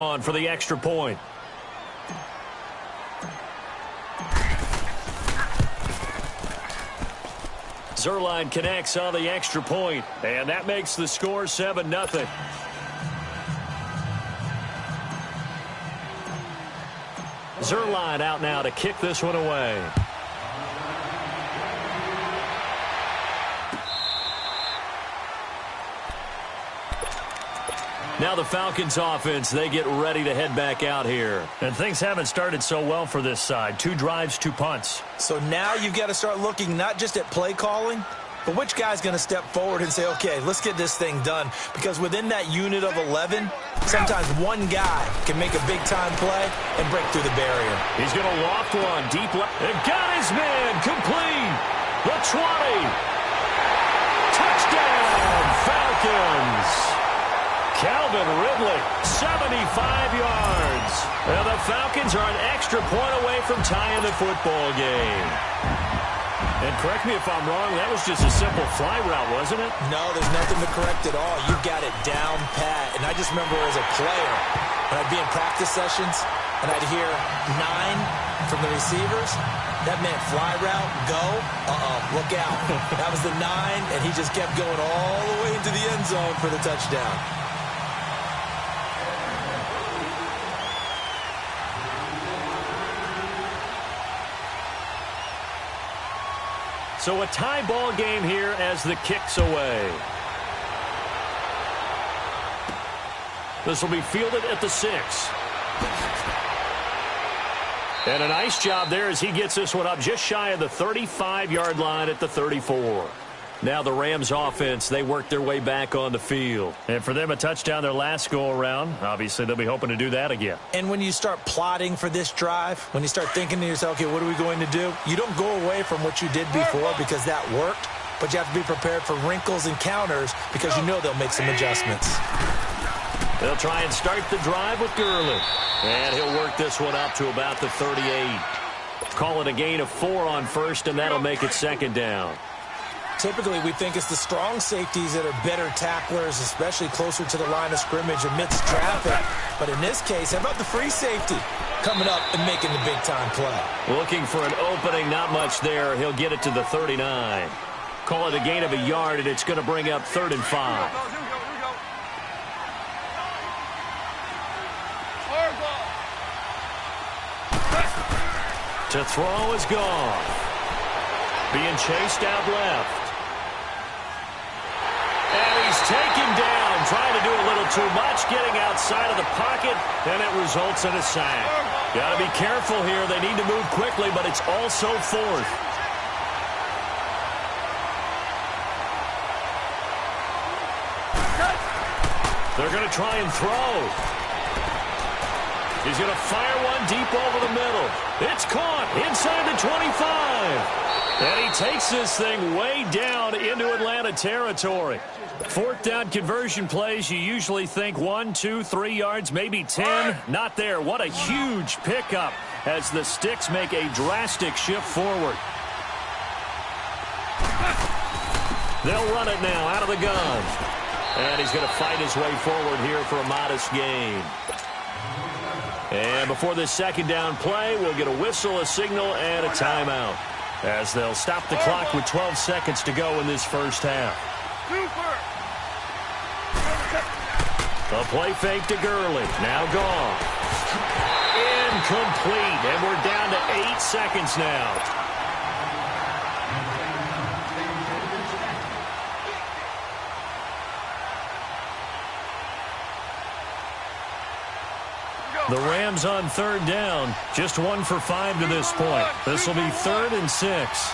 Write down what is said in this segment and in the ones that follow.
On for the extra point. Zerline connects on the extra point, and that makes the score 7-0. Zerline out now to kick this one away. Now the Falcons offense, they get ready to head back out here. And things haven't started so well for this side. 2 drives, 2 punts. So now you've got to start looking not just at play calling, but which guy's going to step forward and say, okay, let's get this thing done. Because within that unit of 11, sometimes one guy can make a big-time play and break through the barrier. He's going to loft one deep left. And got his man complete. The 20. Touchdown, Falcons. Calvin Ridley, 75 yards. Well, the Falcons are an extra point away from tying the football game. And correct me if I'm wrong, that was just a simple fly route, wasn't it? No, there's nothing to correct at all. You've got it down pat. And I just remember as a player, when I'd be in practice sessions, and I'd hear 9 from the receivers, that meant fly route, go, look out. That was the 9, and he just kept going all the way into the end zone for the touchdown. So a tie ball game here as the kick's away. This will be fielded at the 6. And a nice job there as he gets this one up just shy of the 35-yard line at the 34. Now the Rams offense, they work their way back on the field. And for them, a touchdown their last go-around. Obviously, they'll be hoping to do that again. And when you start plotting for this drive, when you start thinking to yourself, okay, what are we going to do? You don't go away from what you did before because that worked, but you have to be prepared for wrinkles and counters because you know they'll make some adjustments. They'll try and start the drive with Gurley. And he'll work this one up to about the 38. Call it a gain of 4 on first, and that'll make it second down. Typically, we think it's the strong safeties that are better tacklers, especially closer to the line of scrimmage amidst traffic. But in this case, how about the free safety coming up and making the big-time play? Looking for an opening, not much there. He'll get it to the 39. Call it a gain of a yard, and it's going to bring up 3rd and 5. To throw is gone. Being chased out left. And he's taken down, trying to do a little too much, getting outside of the pocket, and it results in a sack. Got to be careful here. They need to move quickly, but it's also 4th. They're going to try and throw. He's going to fire one deep over the middle. It's caught inside the 25. And he takes this thing way down into Atlanta territory. 4th down conversion plays, you usually think 1, 2, 3 yards, maybe 10. Not there. What a huge pickup as the Sticks make a drastic shift forward. They'll run it now out of the gun. And he's going to fight his way forward here for a modest gain. And before this second down play, we'll get a whistle, a signal, and a timeout, as they'll stop the clock with 12 seconds to go in this first half. A play fake to Gurley. Now gone. Incomplete. And we're down to 8 seconds now. The Rams on 3rd down. Just 1 for 5 to this point. This will be 3rd and 6.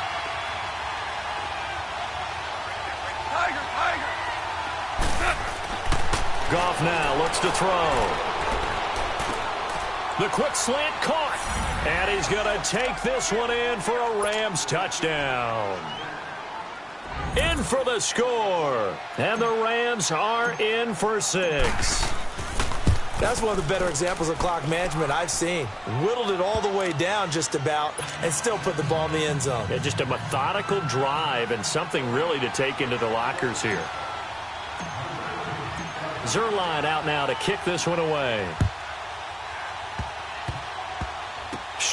Goff now looks to throw. The quick slant caught. And he's going to take this one in for a Rams touchdown. In for the score. And the Rams are in for 6. That's one of the better examples of clock management I've seen. Whittled it all the way down just about and still put the ball in the end zone. Yeah, just a methodical drive and something really to take into the lockers here. Zerline out now to kick this one away.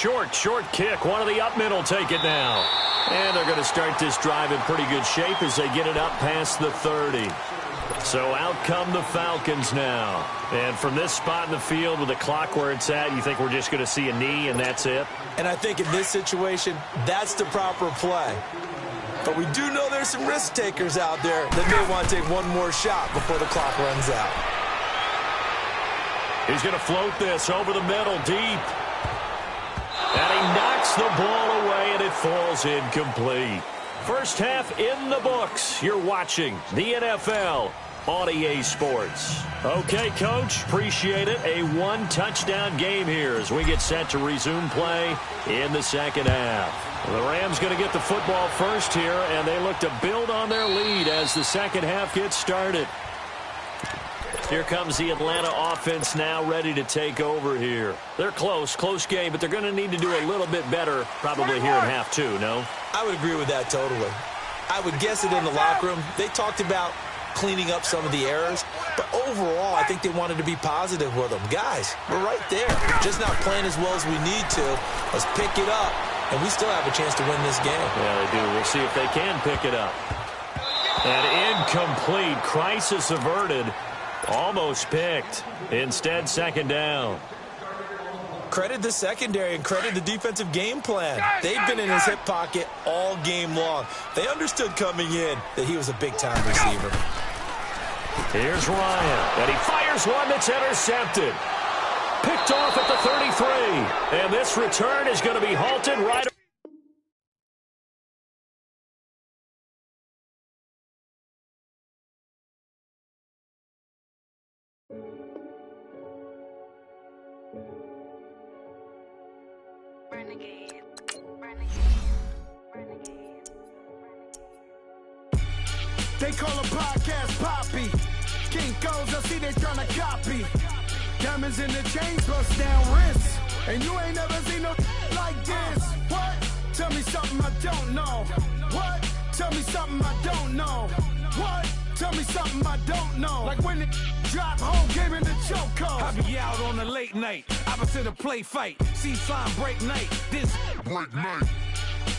short kick. One of the up men will take it now. And they're going to start this drive in pretty good shape as they get it up past the 30. So out come the Falcons now. And from this spot in the field with the clock where it's at, you think we're just going to see a knee and that's it? And I think in this situation, that's the proper play. But we do know there's some risk takers out there that may want to take one more shot before the clock runs out. He's going to float this over the middle, deep. And he knocks the ball away, and it falls incomplete. First half in the books. You're watching the NFL on EA Sports. Okay, Coach, appreciate it. A one-touchdown game here as we get set to resume play in the second half. The Rams going to get the football first here, and they look to build on their lead as the second half gets started. Here comes the Atlanta offense now ready to take over here. They're close game, but they're going to need to do a little bit better probably here in half two, no? I would agree with that totally. I would guess it in the locker room. They talked about cleaning up some of the errors, but overall, I think they wanted to be positive with them. Guys, we're right there. Just not playing as well as we need to. Let's pick it up, and we still have a chance to win this game. Yeah, they do. We'll see if they can pick it up. And incomplete. Crisis averted. Almost picked. Instead, second down. Credit the secondary and credit the defensive game plan. They've been in his hip pocket all game long. They understood coming in that he was a big-time receiver. Here's Ryan, and he fires one that's intercepted. Picked off at the 33. And this return is going to be halted right. They call a podcast Poppy. Kinkos, I see they tryna copy. Diamonds in the chains, bust down wrists. And you ain't never seen no like this. What? Tell me something I don't know. What? Tell me something I don't know. What? Tell me something I don't know. Like when it drop, whole game in the chokehold. I be out on a late night, opposite a play fight. See sign break night, this break night.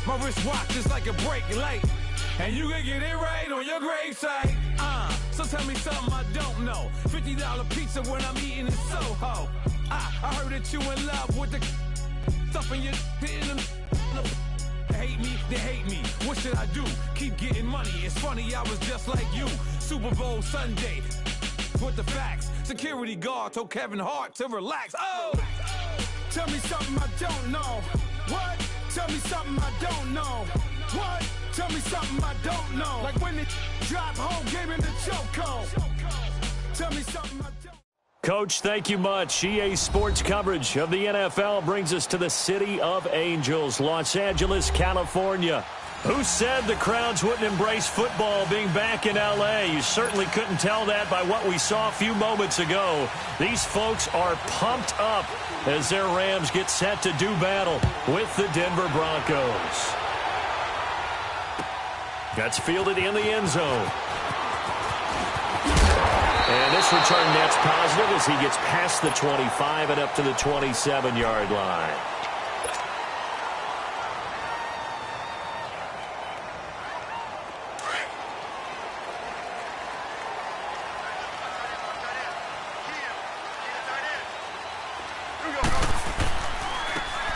My wristwatch is like a break light. And you can get it right on your gravesite. So tell me something I don't know. $50 pizza when I'm eating in Soho. I heard that you in love with the stuff in your hitting them. Hate me, they hate me. What should I do? Keep getting money. It's funny, I was just like you. Super Bowl Sunday. With the facts. Security guard told Kevin Hart to relax. Oh! Tell me something I don't know. What? Tell me something I don't know. What? Tell me something I don't know. Like when it drop, whole game in the chokehold. Tell me something I don't. Coach, thank you much. EA Sports coverage of the NFL brings us to the City of Angels, Los Angeles, California. Who said the crowds wouldn't embrace football being back in L.A.? You certainly couldn't tell that by what we saw a few moments ago. These folks are pumped up as their Rams get set to do battle with the Denver Broncos. That's fielded in the end zone. And this return net's positive as he gets past the 25 and up to the 27-yard line.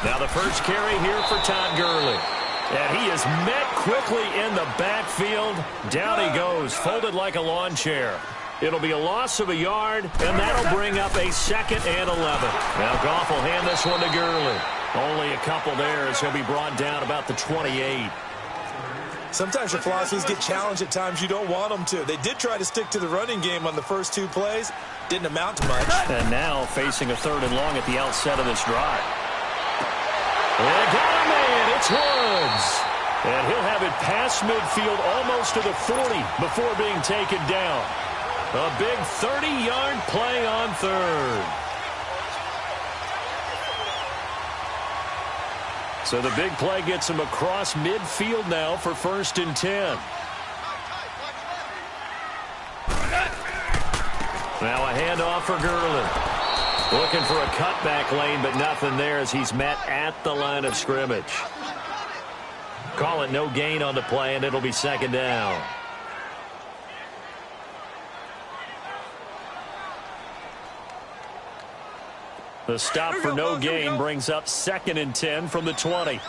Now the first carry here for Todd Gurley. And he is met quickly in the backfield. Down he goes, folded like a lawn chair. It'll be a loss of a yard, and that'll bring up a 2nd and 11. Now Goff will hand this one to Gurley. Only a couple there as he'll be brought down about the 28. Sometimes your philosophies get challenged at times you don't want them to. They did try to stick to the running game on the first 2 plays. Didn't amount to much. And now facing a 3rd and long at the outset of this drive. And got a man, it's Woods. And he'll have it past midfield almost to the 40 before being taken down. A big 30-yard play on 3rd. So the big play gets him across midfield now for 1st and 10. Now a handoff for Gurley. Looking for a cutback lane, but nothing there as he's met at the line of scrimmage. Call it no gain on the play, and it'll be second down. The stop for no gain brings up 2nd and 10 from the 20.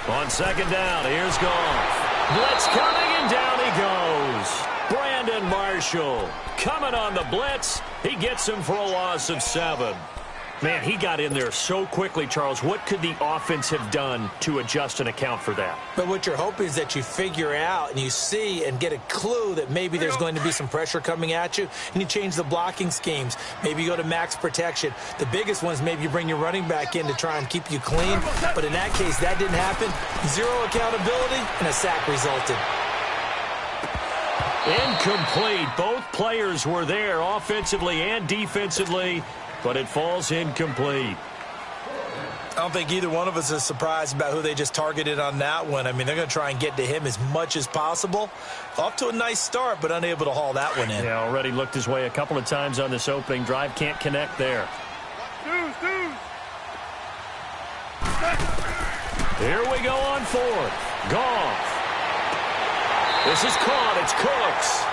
On second down, here's Goff. Blitz coming, and down he goes. Brandon Marshall coming on the blitz. He gets him for a loss of 7. Man, he got in there so quickly, Charles. What could the offense have done to adjust and account for that? But what you're hoping is that you figure out and you see and get a clue that maybe there's going to be some pressure coming at you, and you change the blocking schemes. Maybe you go to max protection. The biggest one is maybe you bring your running back in to try and keep you clean. But in that case, that didn't happen. 0 accountability, and a sack resulted. Incomplete. Both players were there offensively and defensively, but it falls incomplete. I don't think either one of us is surprised about who they just targeted on that one. I mean, they're going to try and get to him as much as possible. Off to a nice start, but unable to haul that one in. Yeah, already looked his way a couple of times on this opening drive. Can't connect there. Here we go on 4th. Goff. This is caught. It's Cooks.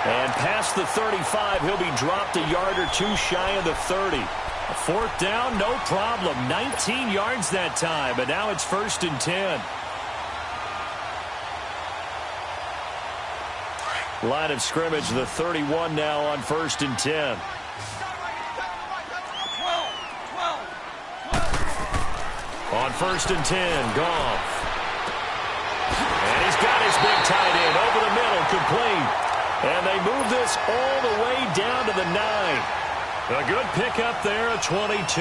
And past the 35, he'll be dropped a yard or 2 shy of the 30. A 4th down, no problem. 19 yards that time, but now it's 1st and 10. Line of scrimmage, the 31 now on 1st and 10. On 1st and 10, Goff. And he's got his big tight end over the middle, complete. And they move this all the way down to the 9. A good pickup there, a 22.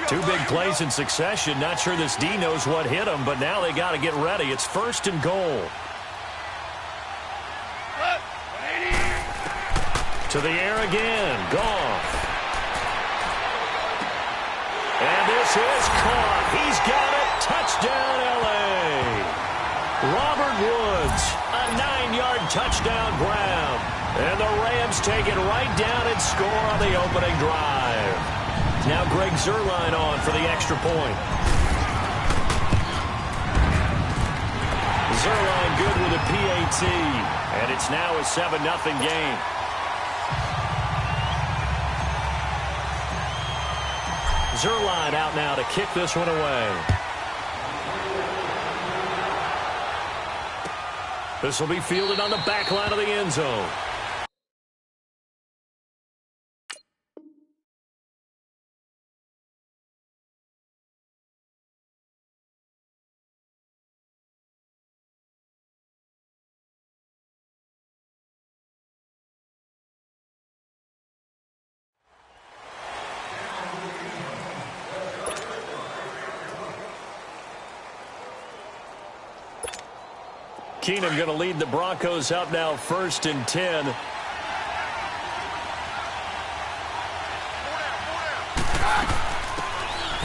Two big plays in succession. Not sure this D knows what hit him, but now they got to get ready. It's 1st and goal. To the air again. Goff. And this is caught. He's got it. Touchdown, L.A. Robert Woods, a 9-yard touchdown grab. And the Rams take it right down and score on the opening drive. Now Greg Zuerlein on for the extra point. Zuerlein good with a PAT. And it's now a 7-0 game. Zuerlein out now to kick this one away. This will be fielded on the back line of the end zone. Keenum going to lead the Broncos up now 1st and 10.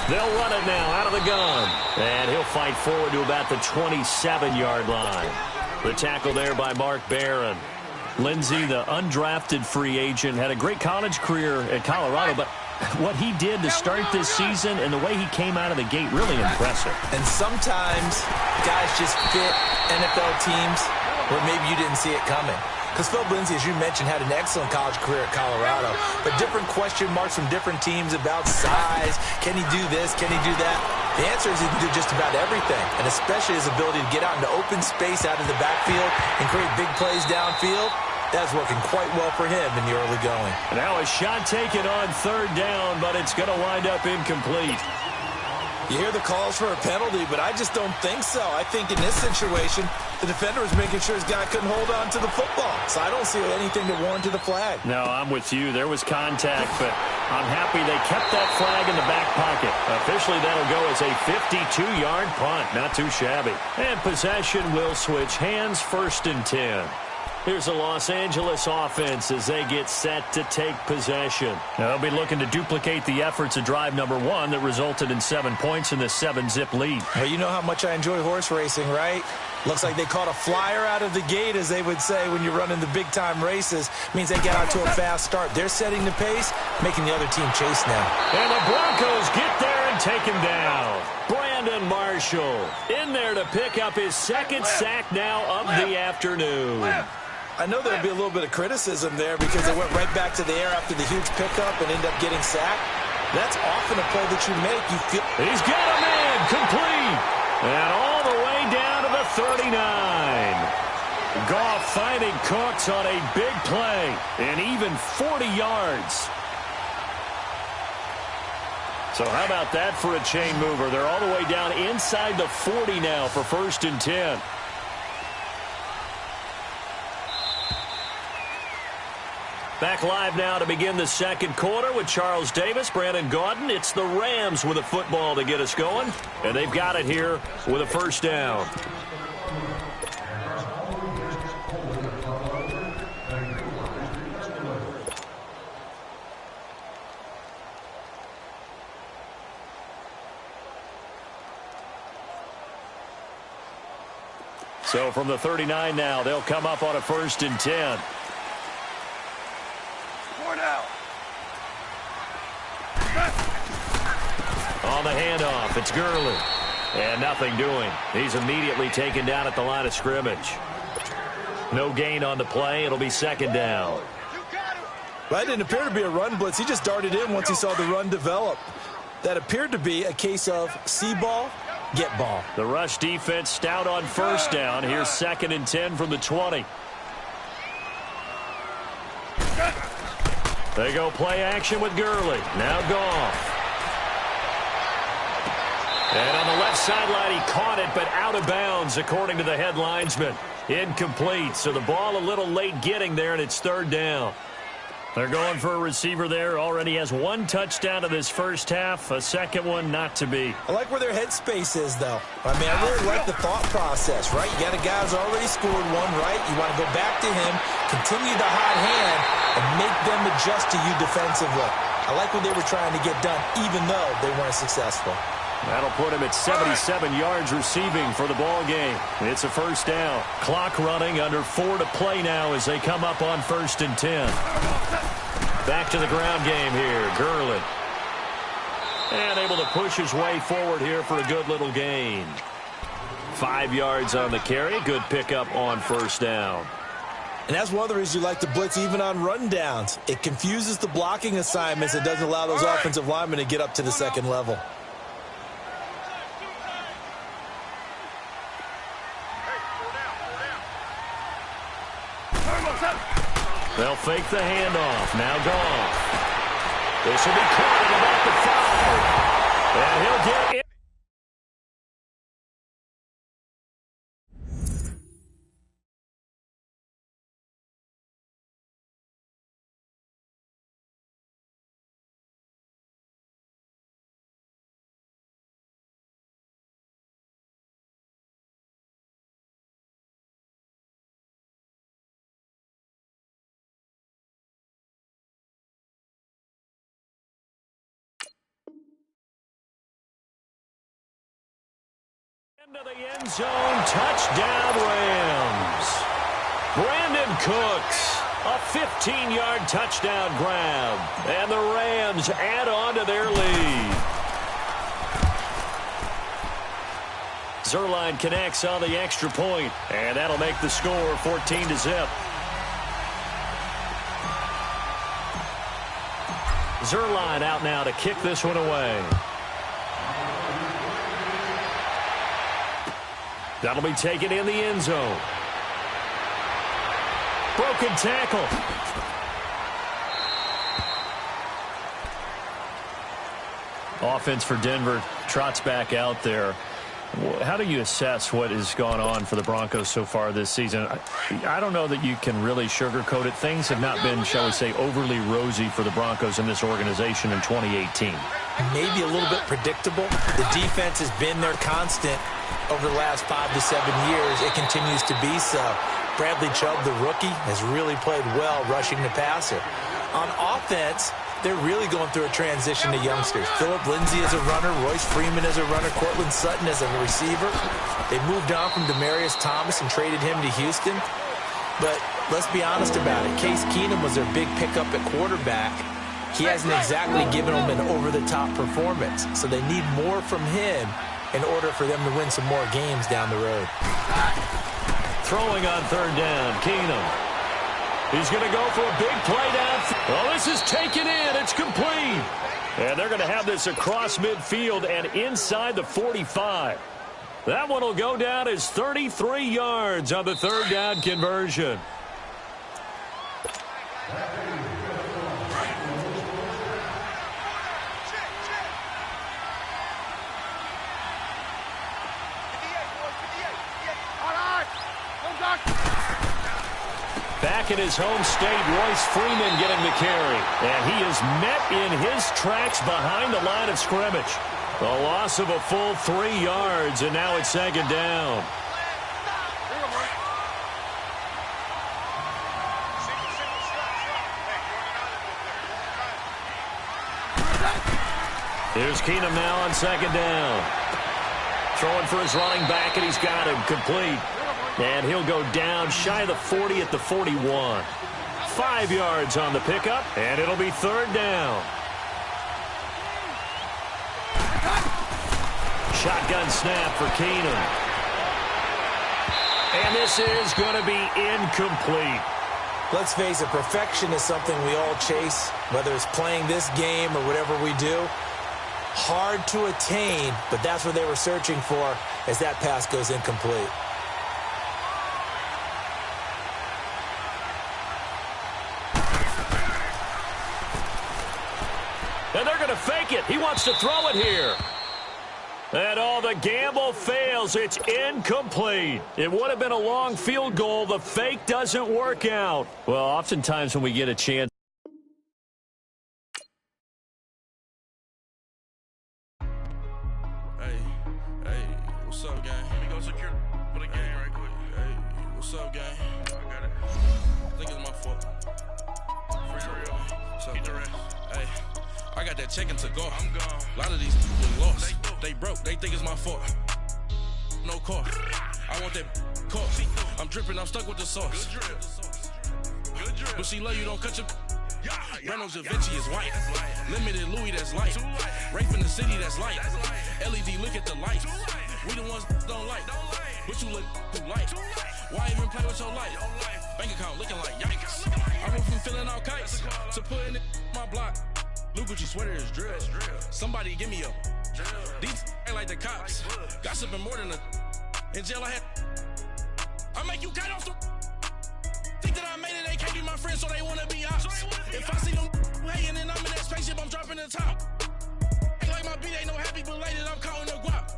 They'll run it now out of the gun. And he'll fight forward to about the 27-yard line. The tackle there by Mark Barron. Lindsey, the undrafted free agent, had a great college career at Colorado, but what he did to start this season and the way he came out of the gate, really impressive. And sometimes guys just fit NFL teams where maybe you didn't see it coming. Because Phil Lindsay, as you mentioned, had an excellent college career at Colorado, but different question marks from different teams about size. Can he do this? Can he do that? The answer is he can do just about everything, and especially his ability to get out into open space out of the backfield and create big plays downfield. That's working quite well for him in the early going. Now a shot taken on 3rd down, but it's going to wind up incomplete. You hear the calls for a penalty, but I just don't think so. I think in this situation, the defender was making sure his guy couldn't hold on to the football. So I don't see anything to warrant to the flag. No, I'm with you. There was contact, but I'm happy they kept that flag in the back pocket. Officially, that'll go as a 52-yard punt. Not too shabby. And possession will switch hands, 1st and 10. Here's the Los Angeles offense as they get set to take possession. They'll be looking to duplicate the efforts of drive number 1 that resulted in 7 points in the 7-zip lead. Well, you know how much I enjoy horse racing, right? Looks like they caught a flyer out of the gate, as they would say when you're running the big-time races. Means they get out to a fast start. They're setting the pace, making the other team chase now. And the Broncos get there and take him down. Brandon Marshall in there to pick up his second sack now of the afternoon. I know there'll be a little bit of criticism there because they went right back to the air after the huge pickup and end up getting sacked. That's often a play that you make. You feel he's got a man complete. And all the way down to the 39. Goff finding Cooks on a big play. And even 40 yards. So how about that for a chain mover? They're all the way down inside the 40 now for 1st and 10. Back live now to begin the second quarter with Charles Davis, Brandon Gaudin. It's the Rams with a football to get us going, and they've got it here with a first down. So from the 39 now, they'll come up on a 1st and 10. On the handoff, it's Gurley. And nothing doing. He's immediately taken down at the line of scrimmage. No gain on the play. It'll be 2nd down. That didn't appear to be a run blitz. He just darted in once he saw the run develop. That appeared to be a case of see ball, get ball. The rush defense stout on 1st down. Here's 2nd and 10 from the 20. They go play action with Gurley. Now Goff. And on the left sideline, he caught it, but out of bounds, according to the head linesman. Incomplete, so the ball a little late getting there, and it's 3rd down. They're going for a receiver there. Already has 1 touchdown in this first half, a second one not to be. I like where their headspace is, though. I mean, I really like the thought process, right? You got a guy who's already scored one, right? You want to go back to him, continue the hot hand, and make them adjust to you defensively. I like what they were trying to get done, even though they weren't successful. That'll put him at 77 yards receiving for the ball game. It's a 1st down. Clock running, under 4 to play now as they come up on 1st and 10. Back to the ground game here. Gurley. And able to push his way forward here for a good little gain. 5 yards on the carry. Good pickup on 1st down. And that's one of the reasons you like to blitz even on rundowns. It confuses the blocking assignments. It doesn't allow those offensive linemen to get up to the 2nd level. They'll fake the handoff. Now Goff. This will be caught at about the 5. And he'll get it. Into the end zone, touchdown Rams. Brandon Cooks, a 15-yard touchdown grab, and the Rams add on to their lead. Zerline connects on the extra point, and that'll make the score 14-0. Zerline out now to kick this one away. That'll be taken in the end zone. Broken tackle. Offense for Denver trots back out there. How do you assess what has gone on for the Broncos so far this season? I don't know that you can really sugarcoat it. Things have not been, shall we say, overly rosy for the Broncos in this organization in 2018. Maybe a little bit predictable. The defense has been their constant over the last 5 to 7 years. It continues to be so. Bradley Chubb, the rookie, has really played well rushing the passer. On offense, they're really going through a transition to youngsters. Phillip Lindsay as a runner, Royce Freeman as a runner, Cortland Sutton as a receiver. They moved on from Demaryius Thomas and traded him to Houston. But let's be honest about it. Case Keenum was their big pickup at quarterback. He hasn't exactly given them an over-the-top performance. So they need more from him in order for them to win some more games down the road. Throwing on third down, Keenum. He's going to go for a big play down. Well, this is taken in. It's complete. And they're going to have this across midfield and inside the 45. That one will go down as 33 yards on the third down conversion. Back in his home state, Royce Freeman getting the carry. And he is met in his tracks behind the line of scrimmage. A loss of a full 3 yards, and now it's second down. Here's Keenum now on second down. Throwing for his running back, and he's got him complete. And he'll go down shy of the 40 at the 41. 5 yards on the pickup, and it'll be third down. Shotgun snap for Keenum. And this is going to be incomplete. Let's face it, perfection is something we all chase, whether it's playing this game or whatever we do. Hard to attain, but that's what they were searching for as that pass goes incomplete. And they're going to fake it. He wants to throw it here. And the gamble fails. It's incomplete. It would have been a long field goal. The fake doesn't work out. Well, oftentimes when we get a chance. Hey, what's up, gang? Let me go secure for the game right quick. Hey, what's up, gang? I got it. I think it's my fault. For real. What's up, man? Hey, I got that chicken to go. I'm gone. A lot of these people lost. They broke. They think it's my fault. No car. I want that car. I'm dripping. I'm stuck with the sauce. Good drip. But she love you. Don't cut your. Reynolds Da Vinci is white. Limited Louis, that's light. Rape in the city, that's light. LED, look at the lights. We the ones don't like. But you look too light. Why even play with your life? Bank account looking like yikes. I went from filling out kites to putting it in my block. Blue Gucci sweater is drill. Somebody give me a. These ain't like the cops. Gossiping more than a. In jail I had. I make you cut off the. Think that I made it, they can't be my friends, so they wanna be ops. If I see them hating and I'm in that spaceship, I'm dropping the top. Ain't like my beat ain't no happy belated, I'm counting the guap.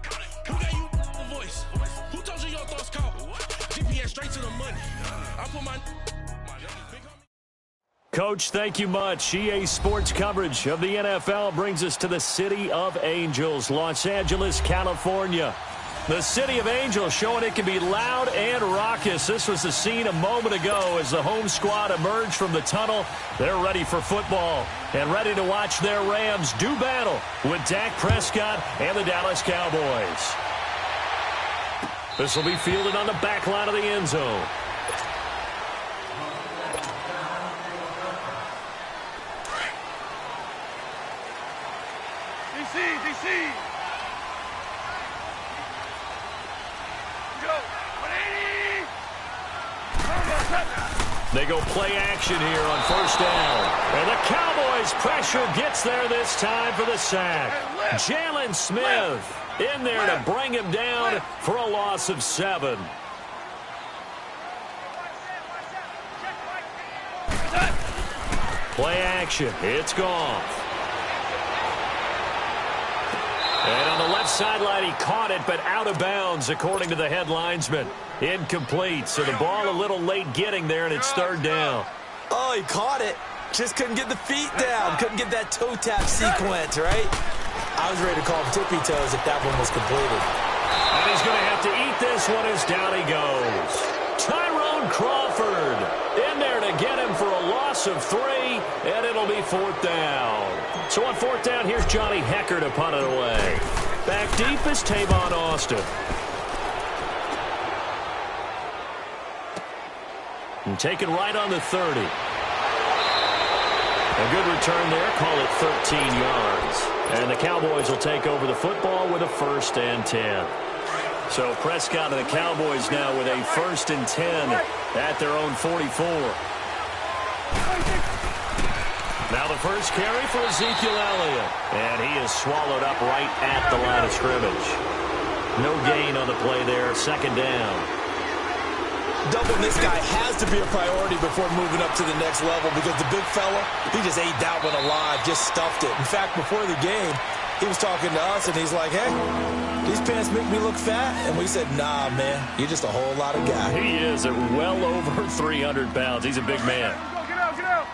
Who gave you a voice? Who told you your thoughts count? GPS straight to the money. I put my. Coach, thank you much. EA Sports coverage of the NFL brings us to the City of Angels, Los Angeles, California. The City of Angels showing it can be loud and raucous. This was the scene a moment ago as the home squad emerged from the tunnel. They're ready for football and ready to watch their Rams do battle with Dak Prescott and the Dallas Cowboys. This will be fielded on the back line of the end zone. DC. They go play action here on first down. And the Cowboys' pressure gets there this time for the sack. Jalen Smith in there to bring him down for a loss of 7. Play action. It's gone. And on the left sideline, he caught it, but out of bounds, according to the head linesman. Incomplete, so the ball a little late getting there, and it's third down. Oh, he caught it. Just couldn't get the feet down. Couldn't get that toe tap sequence, right? I was ready to call him tippy toes if that one was completed. And he's going to have to eat this one as down he goes. Tyrone Crawford in there to get him for a loss of 3, and it'll 4th down. So on 4th down, here's Johnny Hecker to punt it away. Back deep is Tavon Austin. And taken right on the 30. A good return there. Call it 13 yards. And the Cowboys will take over the football with a 1st and 10. So Prescott and the Cowboys now with a 1st and 10 at their own 44. Now the first carry for Ezekiel Elliott. And he is swallowed up right at the line of scrimmage. No gain on the play there. 2nd down. Doubling this guy has to be a priority before moving up to the next level because the big fella, he just ate that one alive, just stuffed it. In fact, before the game, he was talking to us, and he's like, hey, these pants make me look fat. And we said, nah, man, you're just a whole lot of guy. He is at well over 300 pounds. He's a big man. Get out, get out.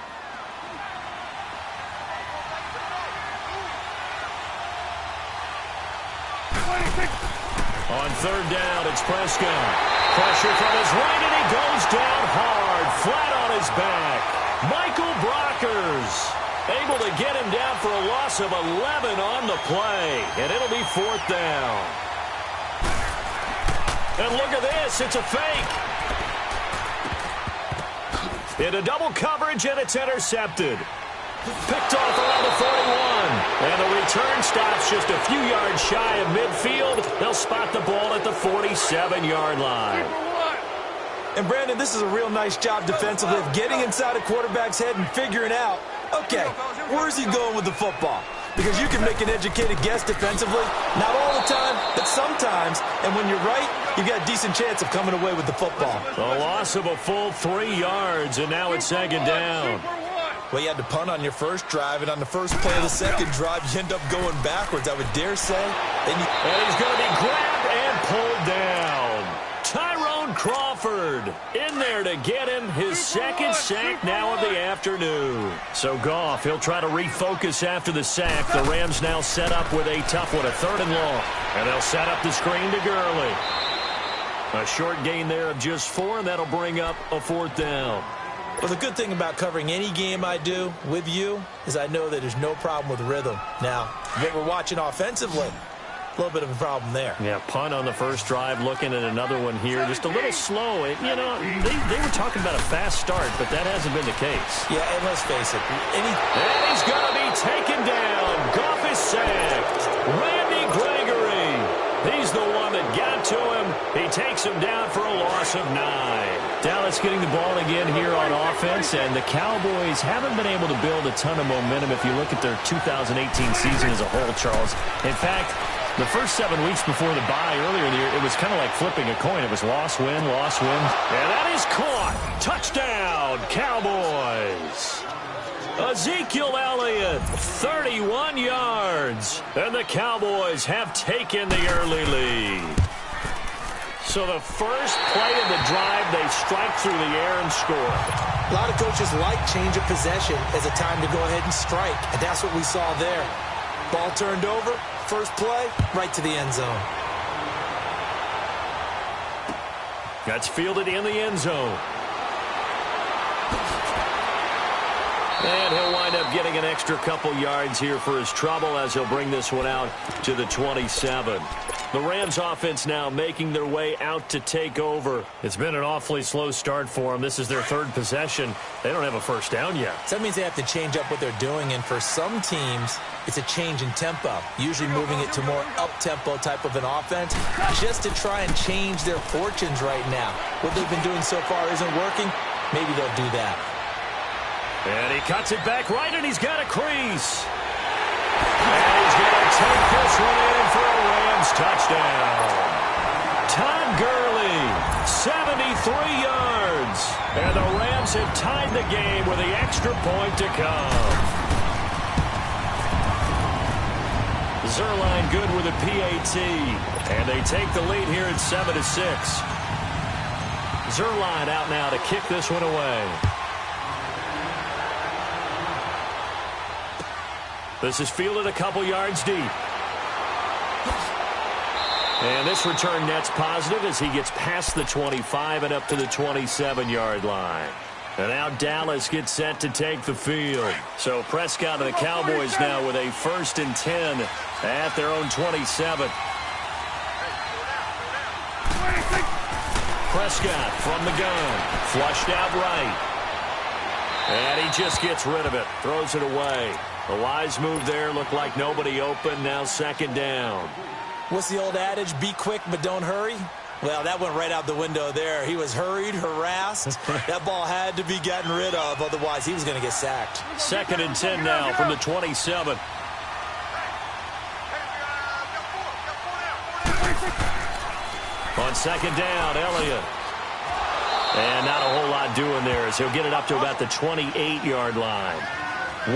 On 3rd down, it's Prescott. Pressure from his right, and he goes down hard, flat on his back. Michael Brockers able to get him down for a loss of 11 on the play, and it'll be 4th down. And look at this, it's a fake. Into double coverage, and it's intercepted. Picked off around the 41. And the return stops just a few yards shy of midfield. They'll spot the ball at the 47-yard line. And, Brandon, this is a real nice job defensively of getting inside a quarterback's head and figuring out, okay, where's he going with the football? Because you can make an educated guess defensively. Not all the time, but sometimes. And when you're right, you've got a decent chance of coming away with the football. A loss of a full 3 yards, and now it's 2nd down. Well, you had to punt on your first drive, and on the first play of the second drive, you end up going backwards, I would dare say. And he's going to be grabbed and pulled down. Tyrone Crawford in there to get him his 2nd sack now of the afternoon. So Goff, he'll try to refocus after the sack. The Rams now set up with a tough one, a 3rd and long. And they'll set up the screen to Gurley. A short gain there of just 4, and that'll bring up a 4th down. Well, the good thing about covering any game I do with you is I know that there's no problem with rhythm. Now, what we're watching offensively, a little bit of a problem there. Yeah, punt on the first drive, looking at another one here. Just a little slow. You know, they were talking about a fast start, but that hasn't been the case. Yeah, and let's face it. And he's going to be taken down. Goff is sacked. Randy Gregory. He's the one that got to him. He takes him down for a loss of 9. Dallas getting the ball again here on offense, and the Cowboys haven't been able to build a ton of momentum if you look at their 2018 season as a whole, Charles. In fact, the first 7 weeks before the bye earlier in the year, it was kind of like flipping a coin. It was loss, win, loss, win. And that is caught. Touchdown, Cowboys. Ezekiel Elliott, 31 yards. And the Cowboys have taken the early lead. So the first play of the drive, they strike through the air and score. A lot of coaches like change of possession as a time to go ahead and strike, and that's what we saw there. Ball turned over, first play, right to the end zone. That's fielded in the end zone. And he'll wind up getting an extra couple yards here for his trouble as he'll bring this one out to the 27. The Rams offense now making their way out to take over. It's been an awfully slow start for them. This is their 3rd possession. They don't have a first down yet. So that means they have to change up what they're doing, and for some teams, it's a change in tempo, usually moving it to more up-tempo type of an offense, just to try and change their fortunes right now. What they've been doing so far isn't working. Maybe they'll do that. And he cuts it back right, and he's got a crease. And he's going to take this one in for a Rams touchdown. Todd Gurley, 73 yards. And the Rams have tied the game with the extra point to come. Zerline good with a PAT. And they take the lead here at 7-6. Zerline out now to kick this one away. This is fielded a couple yards deep. And this return net's positive as he gets past the 25 and up to the 27-yard line. And now Dallas gets set to take the field. So Prescott and the Cowboys now with a 1st and 10 at their own 27. Prescott from the gun. Flushed out right. And he just gets rid of it. Throws it away. The wise move there. Looked like nobody open. Now 2nd down. What's the old adage? Be quick, but don't hurry. Well, that went right out the window there. He was hurried, harassed. That ball had to be gotten rid of. Otherwise, he was going to get sacked. 2nd and 10 now from the 27. On 2nd down, Elliott. And not a whole lot doing there as he'll get it up to about the 28-yard line.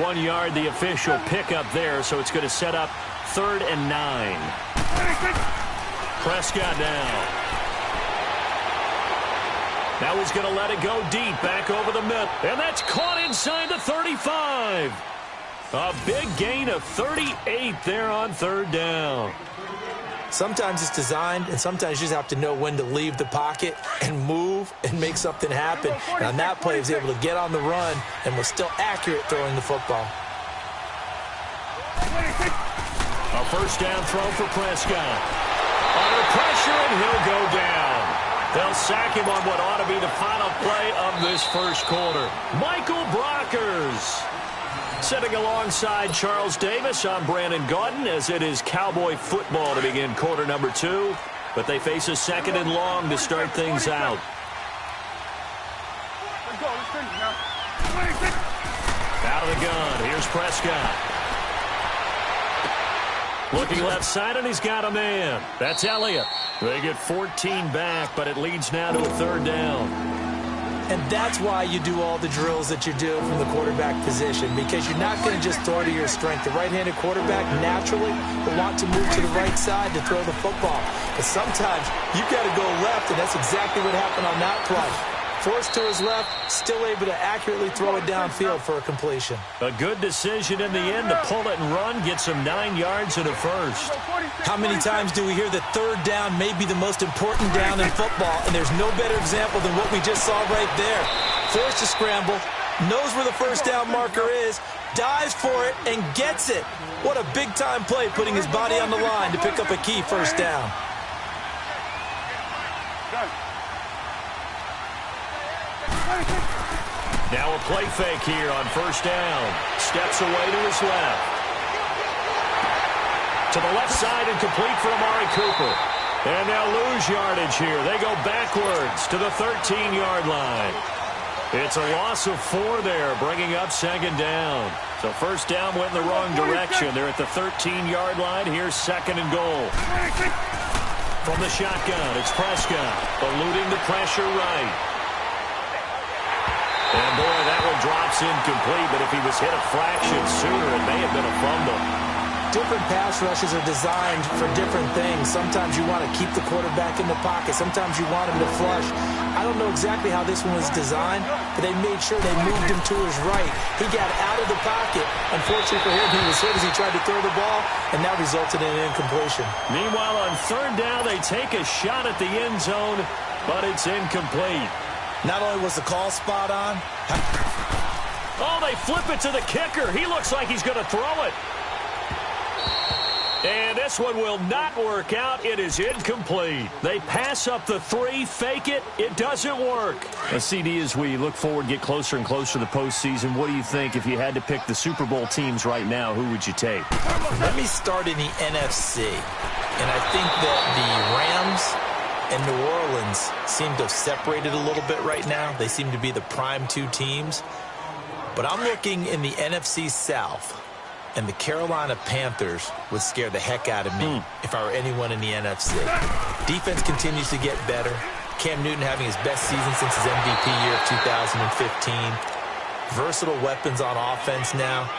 1 yard, the official pickup there, so it's going to set up 3rd and 9. Prescott now. Now he's going to let it go deep, back over the middle. And that's caught inside the 35. A big gain of 38 there on 3rd down. Sometimes it's designed, and sometimes you just have to know when to leave the pocket and move and make something happen. And on that play, he was able to get on the run and was still accurate throwing the football. A 1st down throw for Prescott. Under pressure, and he'll go down. They'll sack him on what ought to be the final play of this 1st quarter. Michael Brockers. Sitting alongside Charles Davis, I'm Brandon Gaudin, as it is Cowboy football to begin quarter number 2. But they face a 2nd and long to start things out. Out of the gun, here's Prescott. Looking left side, and he's got a man. That's Elliott. They get 14 back, but it leads now to a 3rd down. And that's why you do all the drills that you do from the quarterback position, because you're not going to just throw to your strength. The right-handed quarterback naturally will want to move to the right side to throw the football. But sometimes you've got to go left, and that's exactly what happened on that play. Forced to his left, still able to accurately throw it downfield for a completion. A good decision in the end to pull it and run, gets him 9 yards and a 1st. How many times do we hear that 3rd down may be the most important down in football, and there's no better example than what we just saw right there. Forced to scramble, knows where the 1st down marker is, dives for it, and gets it. What a big-time play, putting his body on the line to pick up a key 1st down. Now a play fake here on 1st down. Steps away to his left. To the left side and complete for Amari Cooper. And they'll lose yardage here. They go backwards to the 13-yard line. It's a loss of 4 there, bringing up 2nd down. So 1st down went in the wrong direction. They're at the 13-yard line. Here's 2nd and goal. From the shotgun, it's Prescott, eluding the pressure right. And, boy, that one drops incomplete, but if he was hit a fraction sooner, it may have been a fumble. Different pass rushes are designed for different things. Sometimes you want to keep the quarterback in the pocket. Sometimes you want him to flush. I don't know exactly how this one was designed, but they made sure they moved him to his right. He got out of the pocket. Unfortunately for him, he was hit as he tried to throw the ball, and that resulted in an incompletion. Meanwhile, on 3rd down, they take a shot at the end zone, but it's incomplete. Not only was the call spot on. Oh, they flip it to the kicker. He looks like he's going to throw it. And this one will not work out. It is incomplete. They pass up the 3, fake it. It doesn't work. CD, as we look forward, get closer and closer to the postseason, what do you think if you had to pick the Super Bowl teams right now? Who would you take? Let me start in the NFC. And I think that the Rams and New Orleans seem to have separated a little bit right now. They seem to be the prime 2 teams. But I'm looking in the NFC South, and the Carolina Panthers would scare the heck out of me if I were anyone in the NFC. Defense continues to get better. Cam Newton having his best season since his MVP year of 2015. Versatile weapons on offense now.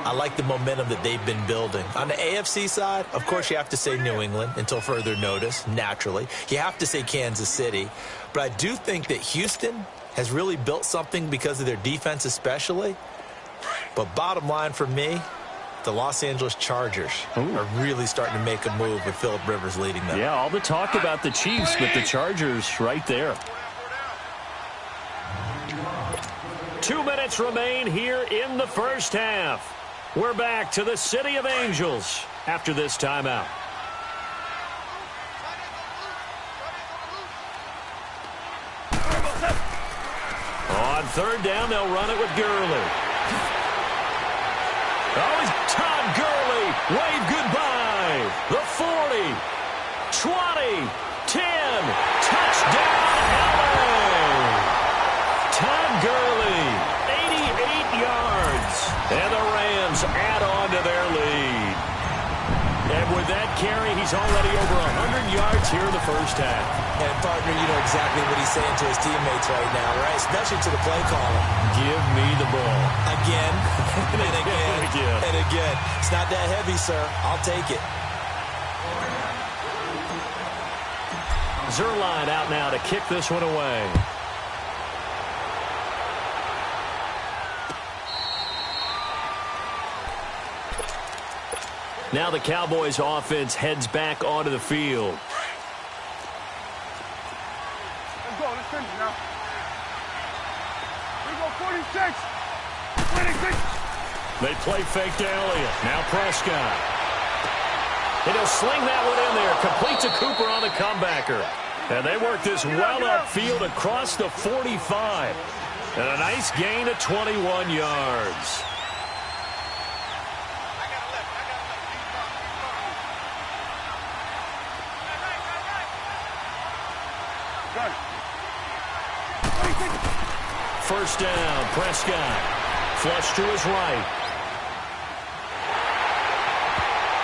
I like the momentum that they've been building. On the AFC side, of course, you have to say New England until further notice, naturally. You have to say Kansas City. But I do think that Houston has really built something because of their defense especially. But bottom line for me, the Los Angeles Chargers are really starting to make a move with Phillip Rivers leading them. Yeah, all the talk about the Chiefs, but the Chargers right there. 2 minutes remain here in the first half. We're back to the City of Angels after this timeout. On third down, they'll run it with Gurley. Oh, it's Todd Gurley. Wave goodbye. The 40, 20, 10. Touchdown, LA. Todd Gurley, 88 yards. And the Rams add on to their lead. And with that carry, he's already over 100 yards here in the first half. And, partner, you know exactly what he's saying to his teammates right now, right? Especially to the play caller. Give me the ball. Again, and again, and again. It's not that heavy, sir. I'll take it. Zerline out now to kick this one away. Now the Cowboys offense heads back onto the field. Let's go. Let's finish now. We go 46. 26. They play fake to Elliott. Now Prescott. And he'll sling that one in there. Complete to Cooper on the comebacker. And they work this well upfield across the 45. And a nice gain of 21 yards. First down, Prescott. Flush to his right.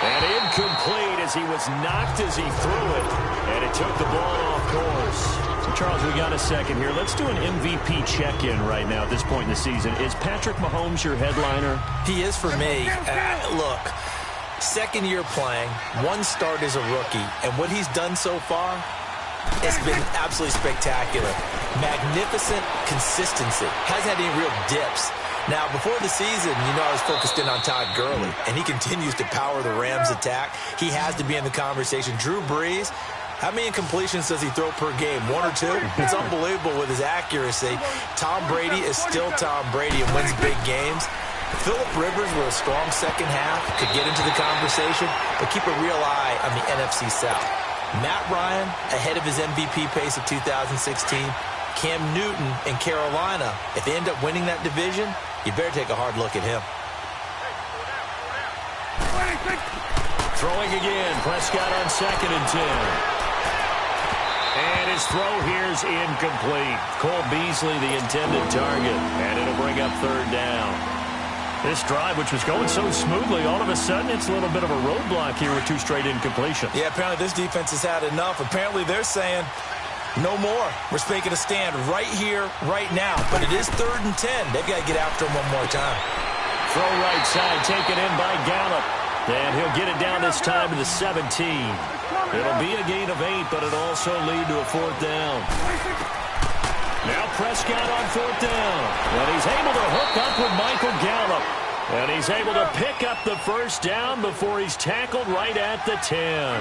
And incomplete as he was knocked as he threw it. And it took the ball off course. So, Charles, we got a second here. Let's do an MVP check-in right now at this point in the season. Is Patrick Mahomes your headliner? He is for me. Look, second year playing, one start as a rookie, and what he's done so far, it's been absolutely spectacular. Magnificent consistency. Hasn't had any real dips. Now, before the season, you know I was focused in on Todd Gurley, and he continues to power the Rams' attack. He has to be in the conversation. Drew Brees, how many incompletions does he throw per game? 1 or 2? It's unbelievable with his accuracy. Tom Brady is still Tom Brady and wins big games. Phillip Rivers with a strong second half could get into the conversation, but keep a real eye on the NFC South. Matt Ryan ahead of his MVP pace of 2016. Cam Newton in Carolina. If they end up winning that division, you better take a hard look at him. Throwing again. Prescott on 2nd and 10. And his throw here's incomplete. Cole Beasley the intended target. And it'll bring up 3rd down. This drive, which was going so smoothly, all of a sudden it's a little bit of a roadblock here with 2 straight incompletions. Yeah, apparently this defense has had enough. Apparently they're saying, no more. We're making a stand right here, right now. But it is 3rd and 10. They've got to get after him one more time. Throw right side, taken in by Gallup. And he'll get it down this time to the 17. It'll be a gain of 8, but it'll also lead to a 4th down. Now Prescott on 4th down. And he's able to hook up with Michael Gallup. And he's able to pick up the 1st down before he's tackled right at the 10.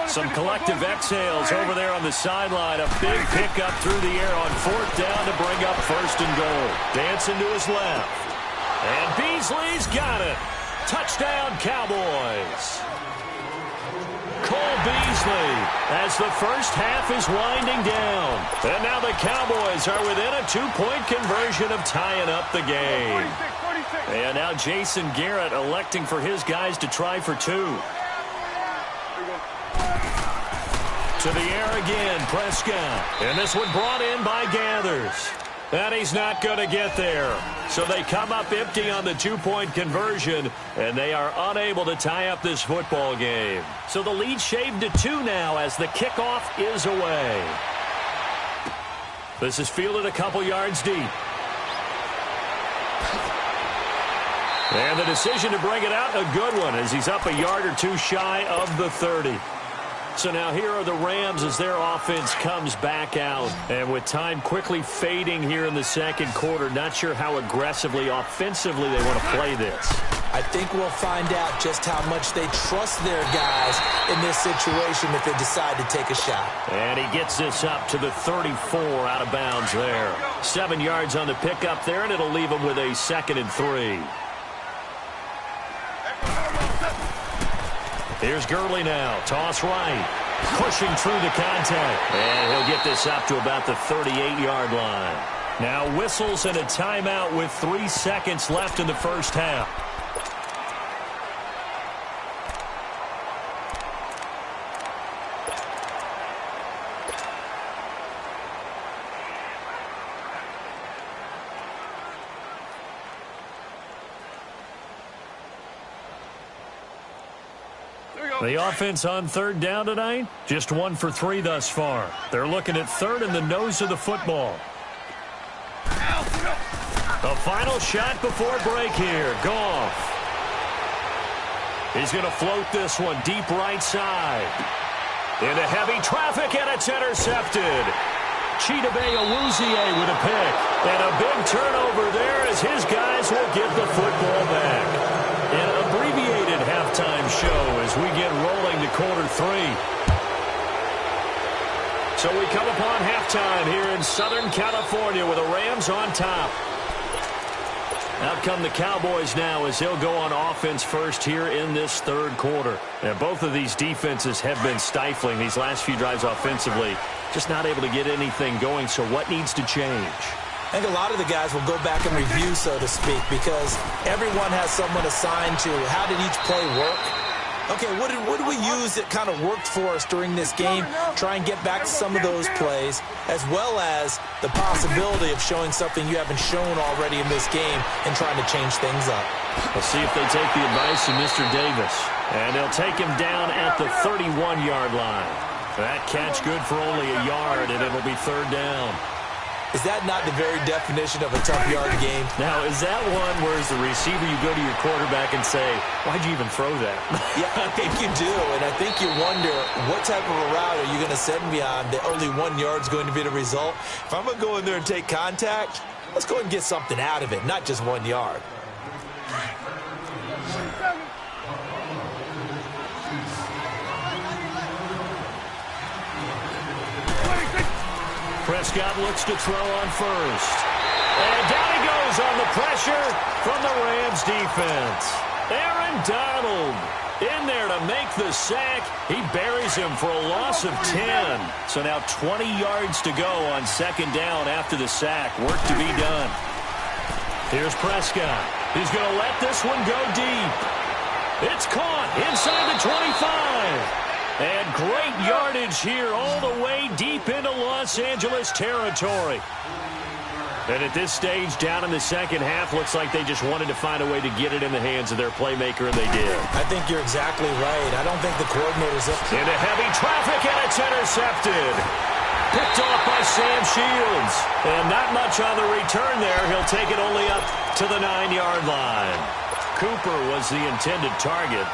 Some collective exhales over there on the sideline. A big pickup through the air on 4th down to bring up 1st and goal. Dancing to his left. And Beasley's got it. Touchdown, Cowboys. Cole Beasley as the first half is winding down. And now the Cowboys are within a 2-point conversion of tying up the game. And now Jason Garrett electing for his guys to try for 2. To the air again, Prescott. And this one brought in by Gathers. And he's not going to get there. So they come up empty on the 2-point conversion, and they are unable to tie up this football game. So the lead shaved to 2 now as the kickoff is away. This is fielded a couple yards deep. And the decision to bring it out, a good one, as he's up a yard or 2 shy of the 30. So now here are the Rams as their offense comes back out. And with time quickly fading here in the 2nd quarter, not sure how aggressively, offensively they want to play this. I think we'll find out just how much they trust their guys in this situation if they decide to take a shot. And he gets this up to the 34 out of bounds there. 7 yards on the pickup there, and it'll leave him with a 2nd and 3. Here's Gurley now. Toss right. Pushing through the contact. And he'll get this up to about the 38-yard line. Now whistles and a timeout with 3 seconds left in the first half. The offense on 3rd down tonight, just 1 for 3 thus far. They're looking at 3rd and the nose of the football. The final shot before break here. Goff. He's going to float this one deep right side. Into heavy traffic, and it's intercepted. Chidobe Awuzie with a pick. And a big turnover there as his guys will get the football back. An abbreviated halftime show as we get rolling to quarter 3. So we come upon halftime here in Southern California with the Rams on top. Out come the Cowboys now as they'll go on offense first here in this 3rd quarter. And both of these defenses have been stifling these last few drives offensively. Just not able to get anything going, so what needs to change? I think a lot of the guys will go back and review, so to speak, because everyone has someone assigned to how did each play work. Okay, what did we use that kind of worked for us during this game? Try and get back to some of those plays, as well as the possibility of showing something you haven't shown already in this game and trying to change things up. We'll see if they take the advice of Mr. Davis. And they'll take him down at the 31-yard line. That catch good for only a yard, and it'll be 3rd down. Is that not the very definition of a tough yard game? Now, is that one where as the receiver you go to your quarterback and say, why'd you even throw that? Yeah, I think you do, and I think you wonder what type of a route are you going to send me on that only 1 yard's going to be the result? If I'm going to go in there and take contact, let's go and get something out of it, not just 1 yard. Prescott looks to throw on first. And down he goes on the pressure from the Rams defense. Aaron Donald in there to make the sack. He buries him for a loss of 10. So now 20 yards to go on 2nd down after the sack. Work to be done. Here's Prescott. He's going to let this one go deep. It's caught inside the 25. And great yardage here all the way deep into Los Angeles territory. And at this stage, down in the 2nd half, looks like they just wanted to find a way to get it in the hands of their playmaker, and they did. I think you're exactly right. I don't think the coordinator's up. Into heavy traffic, and it's intercepted. Picked off by Sam Shields. And not much on the return there. He'll take it only up to the 9-yard line. Cooper was the intended target.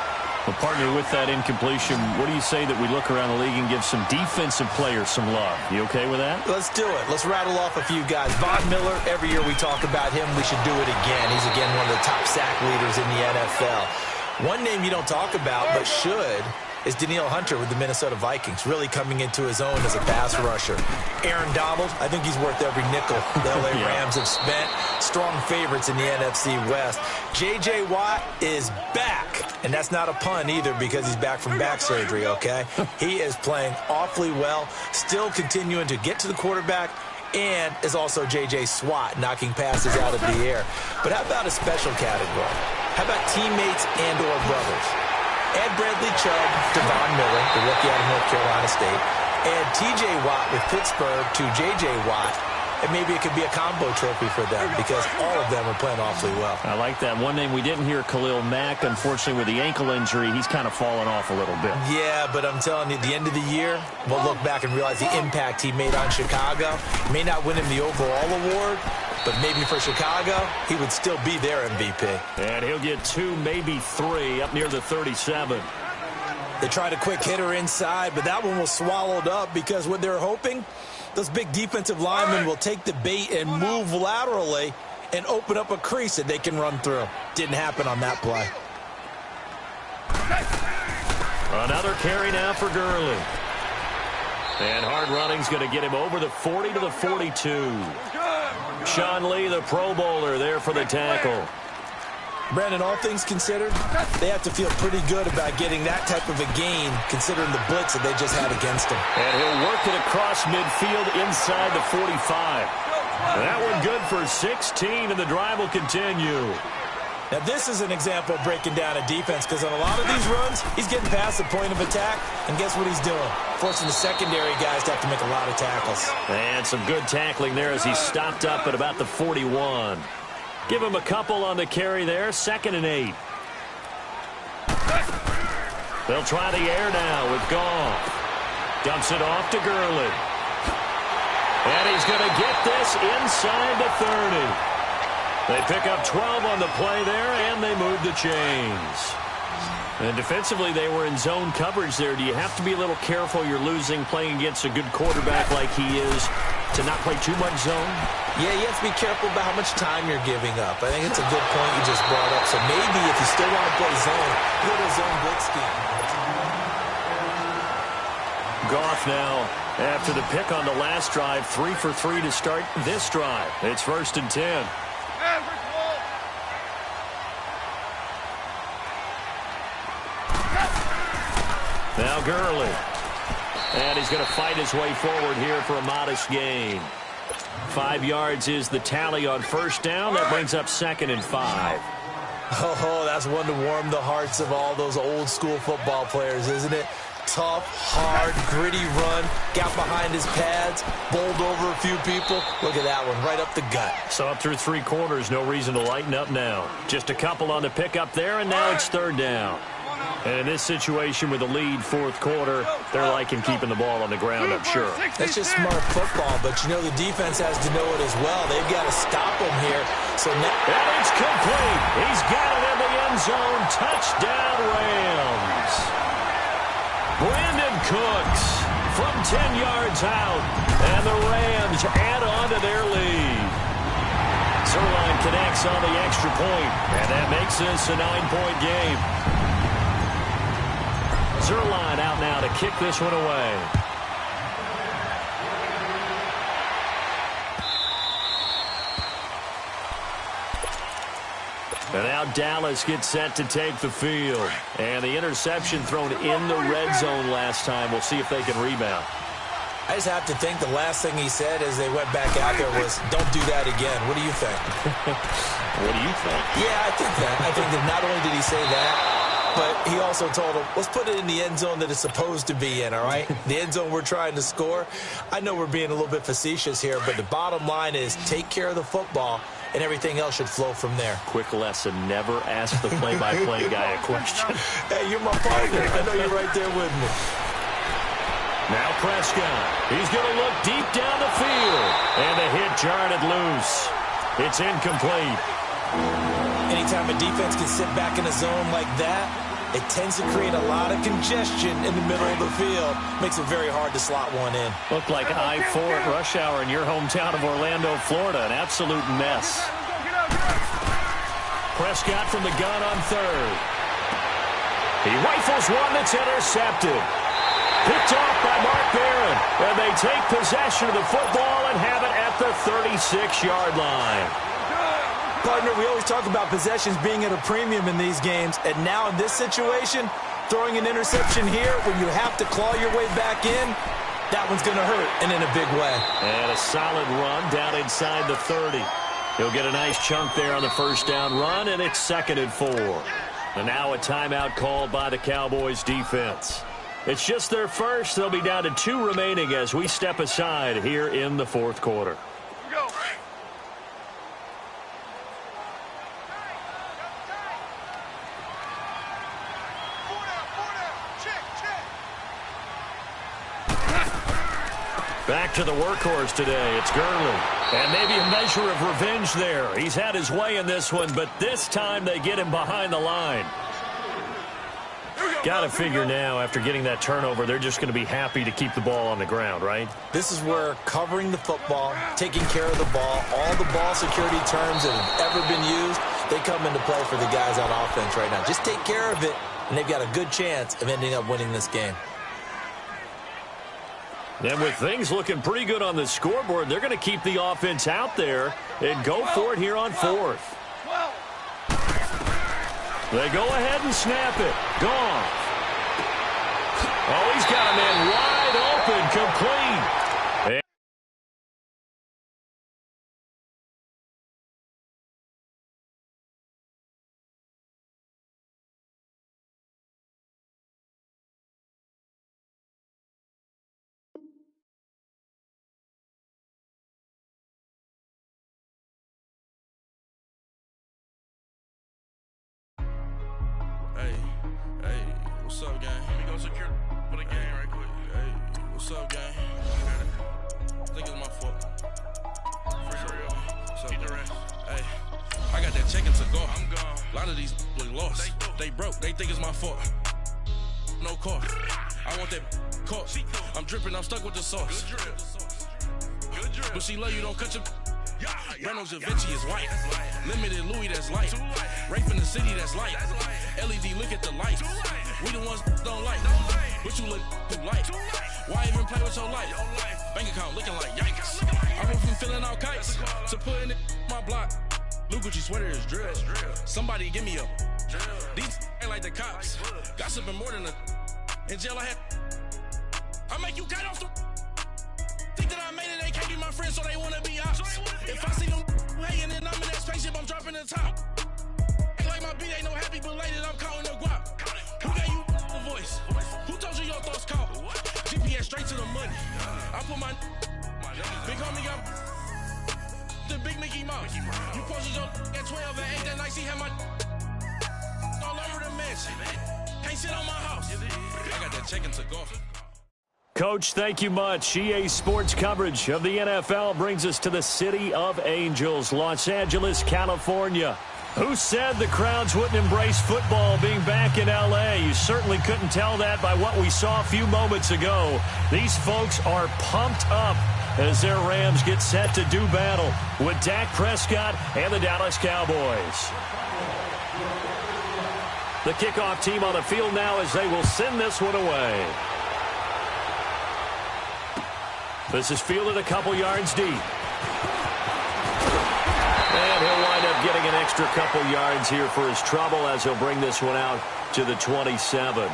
Well, partner, with that incompletion, what do you say that we look around the league and give some defensive players some love? You okay with that? Let's do it. Let's rattle off a few guys. Von Miller, every year we talk about him, we should do it again. He's, again, one of the top sack leaders in the NFL. One name you don't talk about, but should, is Danielle Hunter with the Minnesota Vikings, really coming into his own as a pass rusher. Aaron Donald, I think he's worth every nickel the LA Rams have spent. Strong favorites in the NFC West. J.J. Watt is back, and that's not a pun either because he's back from back surgery, okay? He is playing awfully well, still continuing to get to the quarterback, and is also J.J. Swat, knocking passes out of the air. But how about a special category? How about teammates and or brothers? Add Bradley Chubb to Von Miller, the rookie out of North Carolina State. Add T.J. Watt with Pittsburgh to J.J. Watt. And maybe it could be a combo trophy for them because all of them are playing awfully well. I like that. One name we didn't hear, Khalil Mack. Unfortunately, with the ankle injury, he's kind of fallen off a little bit. Yeah, but I'm telling you, at the end of the year, we'll look back and realize the impact he made on Chicago. May not win him the overall award, but maybe for Chicago, he would still be their MVP. And he'll get 2, maybe 3 up near the 37. They tried a quick hitter inside, but that one was swallowed up because what they're hoping, those big defensive linemen will take the bait and move laterally and open up a crease that they can run through. Didn't happen on that play. Another carry now for Gurley. And hard running's going to get him over the 40 to the 42. Sean Lee, the Pro Bowler, there for the tackle. Brandon, all things considered, they have to feel pretty good about getting that type of a gain, considering the blitz that they just had against him. And he'll work it across midfield inside the 45. That one good for 16, and the drive will continue. Now, this is an example of breaking down a defense, because on a lot of these runs, he's getting past the point of attack, and guess what he's doing? Forcing the secondary guys to have to make a lot of tackles. And some good tackling there as he stopped up at about the 41. Give him a couple on the carry there, 2nd and 8. They'll try the air now with Goff. Dumps it off to Gurley. And he's going to get this inside the 30. They pick up 12 on the play there, and they move the chains. And defensively, they were in zone coverage there. Do you have to be a little careful you're losing playing against a good quarterback like he is to not play too much zone? Yeah, you have to be careful about how much time you're giving up. I think it's a good point you just brought up. So maybe if you still want to play zone, go to a zone blitz scheme. Goff now, after the pick on the last drive, 3 for 3 to start this drive. It's 1st and 10. Now Gurley. And he's going to fight his way forward here for a modest gain. 5 yards is the tally on 1st down. That brings up 2nd and 5. Oh, that's one to warm the hearts of all those old school football players, isn't it? Tough, hard, gritty run. Got behind his pads, bowled over a few people. Look at that one, right up the gut. So up through 3 quarters, no reason to lighten up now. Just a couple on the pickup there, and now it's 3rd down. And in this situation with the lead 4th quarter, they're liking keeping the ball on the ground, I'm sure. That's just smart football, but you know the defense has to know it as well. They've got to stop him here. So now, and it's complete. He's got it in the end zone. Touchdown, Rams. Brandon Cooks from 10 yards out, and the Rams add on to their lead. Zerline connects on the extra point, and that makes this a 9-point game. Zerline out now to kick this one away. And now Dallas gets set to take the field. And the interception thrown in the red zone last time. We'll see if they can rebound. I just have to think the last thing he said as they went back out there was, don't do that again. What do you think? What do you think? Yeah, I think that. I think that not only did he say that, but he also told him, let's put it in the end zone that it's supposed to be in, all right? The end zone we're trying to score. I know we're being a little bit facetious here, but the bottom line is take care of the football, and everything else should flow from there. Quick lesson, never ask the play-by-play guy a question. Hey, you're my partner. I know you're right there with me. Now Prescott. He's going to look deep down the field. And the hit jarred it loose. It's incomplete. Anytime a defense can sit back in a zone like that, it tends to create a lot of congestion in the middle of the field. Makes it very hard to slot one in. Looked like I-4 at rush hour in your hometown of Orlando, Florida. An absolute mess. Prescott from the gun on 3rd. He rifles one that's intercepted. Picked off by Mark Barron. And they take possession of the football and have it at the 36-yard line. Partner, we always talk about possessions being at a premium in these games, and now in this situation, throwing an interception here when you have to claw your way back in, that one's going to hurt, and in a big way. And a solid run down inside the 30. He'll get a nice chunk there on the 1st down run, and it's 2nd and 4. And now a timeout called by the Cowboys defense. It's just their first. They'll be down to 2 remaining as we step aside here in the 4th quarter. Back to the workhorse today. It's Gurley. And maybe a measure of revenge there. He's had his way in this one, but this time they get him behind the line. Got to figure now, after getting that turnover, they're just going to be happy to keep the ball on the ground, right? This is where covering the football, taking care of the ball, all the ball security terms that have ever been used, they come into play for the guys on offense right now. Just take care of it, and they've got a good chance of ending up winning this game. And with things looking pretty good on the scoreboard, they're going to keep the offense out there and go for it here on fourth. They go ahead and snap it. Gone. Oh, he's got a man wide open, complete. Hey, what's up, gang? Let me go secure for the game right quick. Hey, what's up, gang? I think it's my fault. For real. What's up, the rest. Hey, I got that check-in to go. I'm gone. A lot of these look lost. They broke. They think it's my fault. No car. I want that car. I'm dripping. I'm stuck with the sauce. Good drip. But she love you. Don't cut your... Reynolds Da Vinci is white. Limited Louis, that's light. Rape in the city, that's light. LED, look at the light. We the ones don't like. But you look too light. Why even play with your life? Bank account looking like yikes. I went from filling out kites to putting it in my block. Blue Gucci sweater is drill. Somebody give me a. These ain't like the cops. Gossiping more than a. In jail I had. I make you cut off the. Think that I made it, they can't be my friends, so they wanna be ops. If I see them hating and I'm in that spaceship, I'm dropping the top. Act like my beat ain't no happy, but later I'm counting the guap. Who gave you the voice? Who told you your thoughts count? GPS straight to the money. I put my big homie got the big Mickey Mouse. You posted your at 12 and 8 that night, she had my all over the mansion. Can't sit on my house. I got that check-in to go. Coach, thank you much. EA Sports coverage of the NFL brings us to the City of Angels, Los Angeles, California. Who said the crowds wouldn't embrace football being back in L.A.? You certainly couldn't tell that by what we saw a few moments ago. These folks are pumped up as their Rams get set to do battle with Dak Prescott and the Dallas Cowboys. The kickoff team on the field now as they will send this one away. This is fielded a couple yards deep. And he'll wind up getting an extra couple yards here for his trouble as he'll bring this one out to the 27.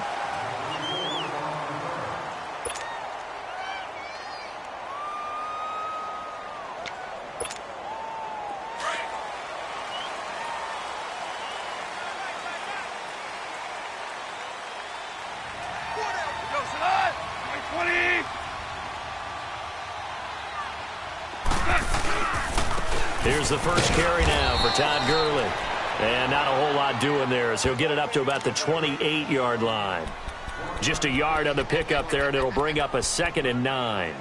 Here's the first carry now for Todd Gurley. And not a whole lot doing there as he'll get it up to about the 28-yard line. Just a yard on the pickup there, and it'll bring up a 2nd and 9.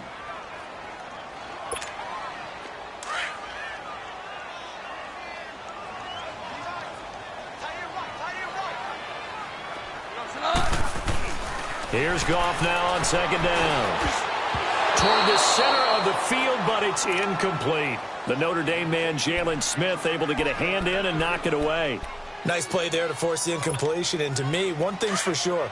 Here's Goff now on 2nd down. Toward the center of the field, but it's incomplete. The Notre Dame man, Jalen Smith, able to get a hand in and knock it away. Nice play there to force the incompletion. And to me, one thing's for sure.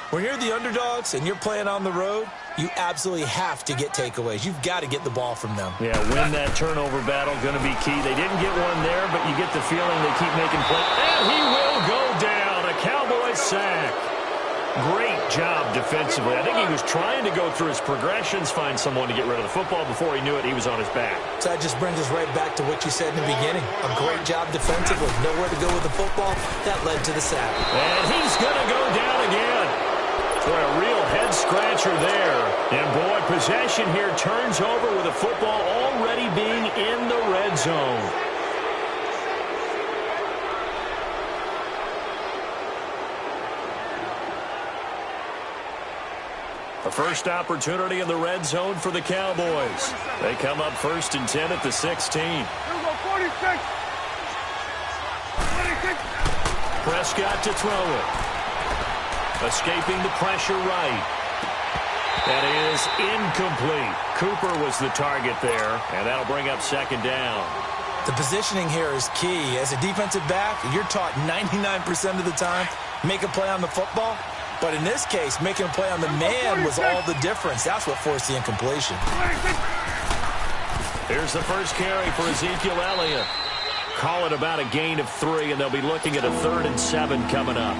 When you're the underdogs and you're playing on the road, you absolutely have to get takeaways. You've got to get the ball from them. Yeah, win that turnover battle, going to be key. They didn't get one there, but you get the feeling they keep making plays. And he will go down. A Cowboys sack. Great job defensively. I think he was trying to go through his progressions, find someone to get rid of the football. Before he knew it, he was on his back. So that just brings us right back to what you said in the beginning. A great job defensively. Nowhere to go with the football. That led to the sack. And he's going to go down again. Boy, a real head-scratcher there. And, boy, possession here turns over with the football already being in the red zone. The first opportunity in the red zone for the Cowboys. They come up 1st and 10 at the 16. Here we go, 46. 46. Prescott to throw it. Escaping the pressure right. That is incomplete. Cooper was the target there, and that'll bring up second down. The positioning here is key. As a defensive back, you're taught 99% of the time, make a play on the football. But in this case, making a play on the man was all the difference. That's what forced the incompletion. Here's the first carry for Ezekiel Elliott. Call it about a gain of 3, and they'll be looking at a 3rd and 7 coming up.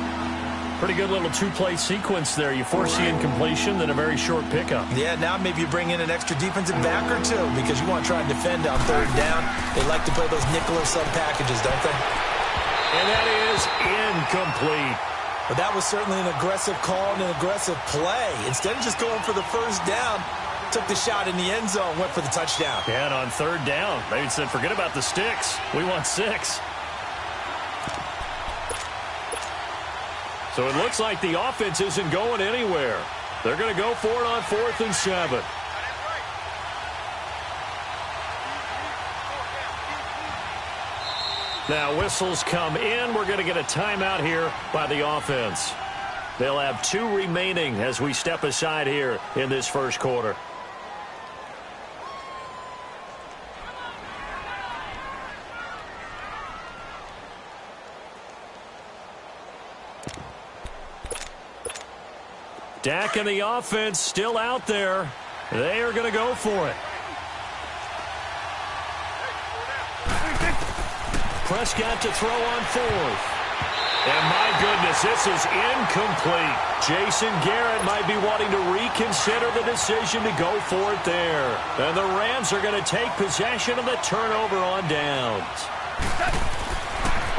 Pretty good little two-play sequence there. You force the incompletion, then a very short pickup. Yeah, now maybe you bring in an extra defensive back or two because you want to try and defend on 3rd down. They like to play those nickel or sub packages, don't they? And that is incomplete. But that was certainly an aggressive call and an aggressive play. Instead of just going for the first down, took the shot in the end zone, went for the touchdown. Yeah, and on 3rd down, they said, forget about the sticks. We want 6. So it looks like the offense isn't going anywhere. They're going to go for it on 4th and 7. Now whistles come in. We're going to get a timeout here by the offense. They'll have 2 remaining as we step aside here in this first quarter. Dak and the offense still out there. They are going to go for it. Prescott to throw on 4th. And my goodness, this is incomplete. Jason Garrett might be wanting to reconsider the decision to go for it there. And the Rams are going to take possession of the turnover on downs.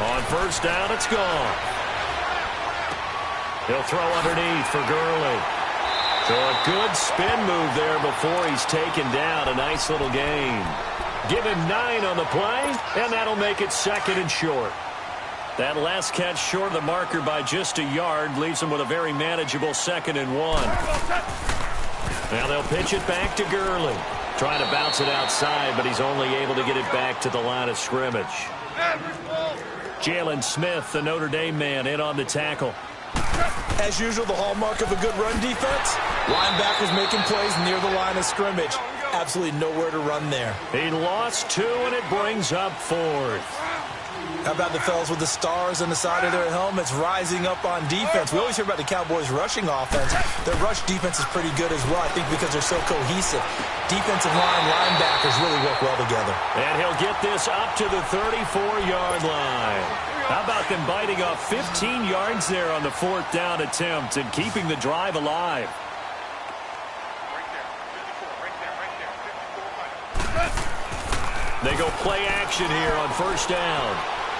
On 1st down, it's gone. He'll throw underneath for Gurley. So a good spin move there before he's taken down. A nice little gain. Give him 9 on the play, and that'll make it 2nd and short. That last catch short of the marker by just a yard leaves him with a very manageable 2nd and 1. Now they'll pitch it back to Gurley. Trying to bounce it outside, but he's only able to get it back to the line of scrimmage. Jalen Smith, the Notre Dame man, in on the tackle. As usual, the hallmark of a good run defense, linebackers making plays near the line of scrimmage. Absolutely nowhere to run there. He lost 2, and it brings up 4th. How about the fellas with the stars on the side of their helmets rising up on defense? We always hear about the Cowboys' rushing offense. Their rush defense is pretty good as well, I think, because they're so cohesive. Defensive line, linebackers really work well together. And he'll get this up to the 34-yard line. How about them biting off 15 yards there on the 4th down attempt and keeping the drive alive? They go play action here on 1st down.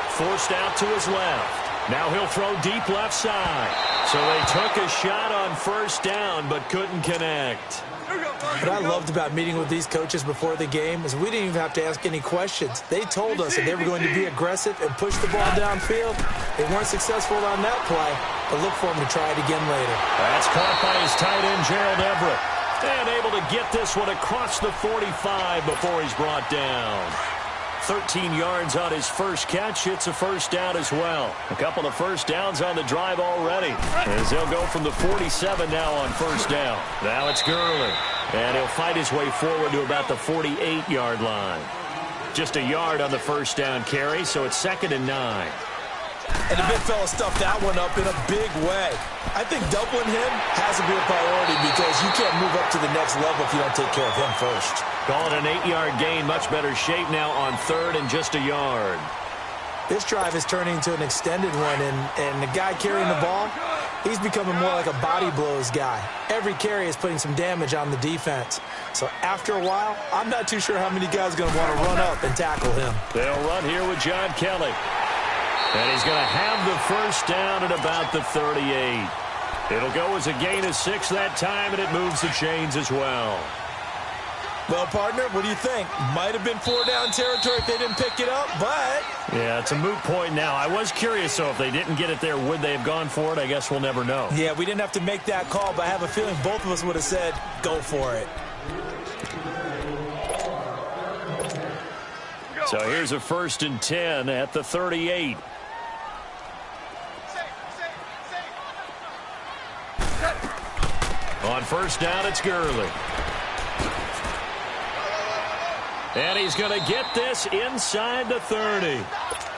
Forced out to his left. Now he'll throw deep left side. So they took a shot on 1st down but couldn't connect. What I loved about meeting with these coaches before the game is we didn't even have to ask any questions. They told us that they were going to be aggressive and push the ball downfield. They weren't successful on that play, but look for them to try it again later. That's caught by his tight end, Gerald Everett. And able to get this one across the 45 before he's brought down. 13 yards on his first catch. It's a 1st down as well. A couple of 1st downs on the drive already. As they'll go from the 47 now on 1st down. Now it's Gurley. And he'll fight his way forward to about the 48-yard line. Just a yard on the 1st down carry, so it's 2nd and 9. And the big fella stuffed that one up in a big way. I think doubling him has to be a priority because you can't move up to the next level if you don't take care of him first. Call it an 8-yard gain. Much better shape now on 3rd and just a yard. This drive is turning into an extended one, and the guy carrying the ball, he's becoming more like a body blows guy. Every carry is putting some damage on the defense. So after a while, I'm not too sure how many guys are going to want to run up and tackle him. They'll run here with John Kelly. And he's going to have the 1st down at about the 38. It'll go as a gain of 6 that time, and it moves the chains as well. Well, partner, what do you think? Might have been 4-down territory if they didn't pick it up, but... Yeah, it's a moot point now. I was curious, though, if they didn't get it there, would they have gone for it? I guess we'll never know. Yeah, we didn't have to make that call, but I have a feeling both of us would have said, go for it. So here's a 1st and 10 at the 38. On first down, it's Gurley. And he's going to get this inside the 30.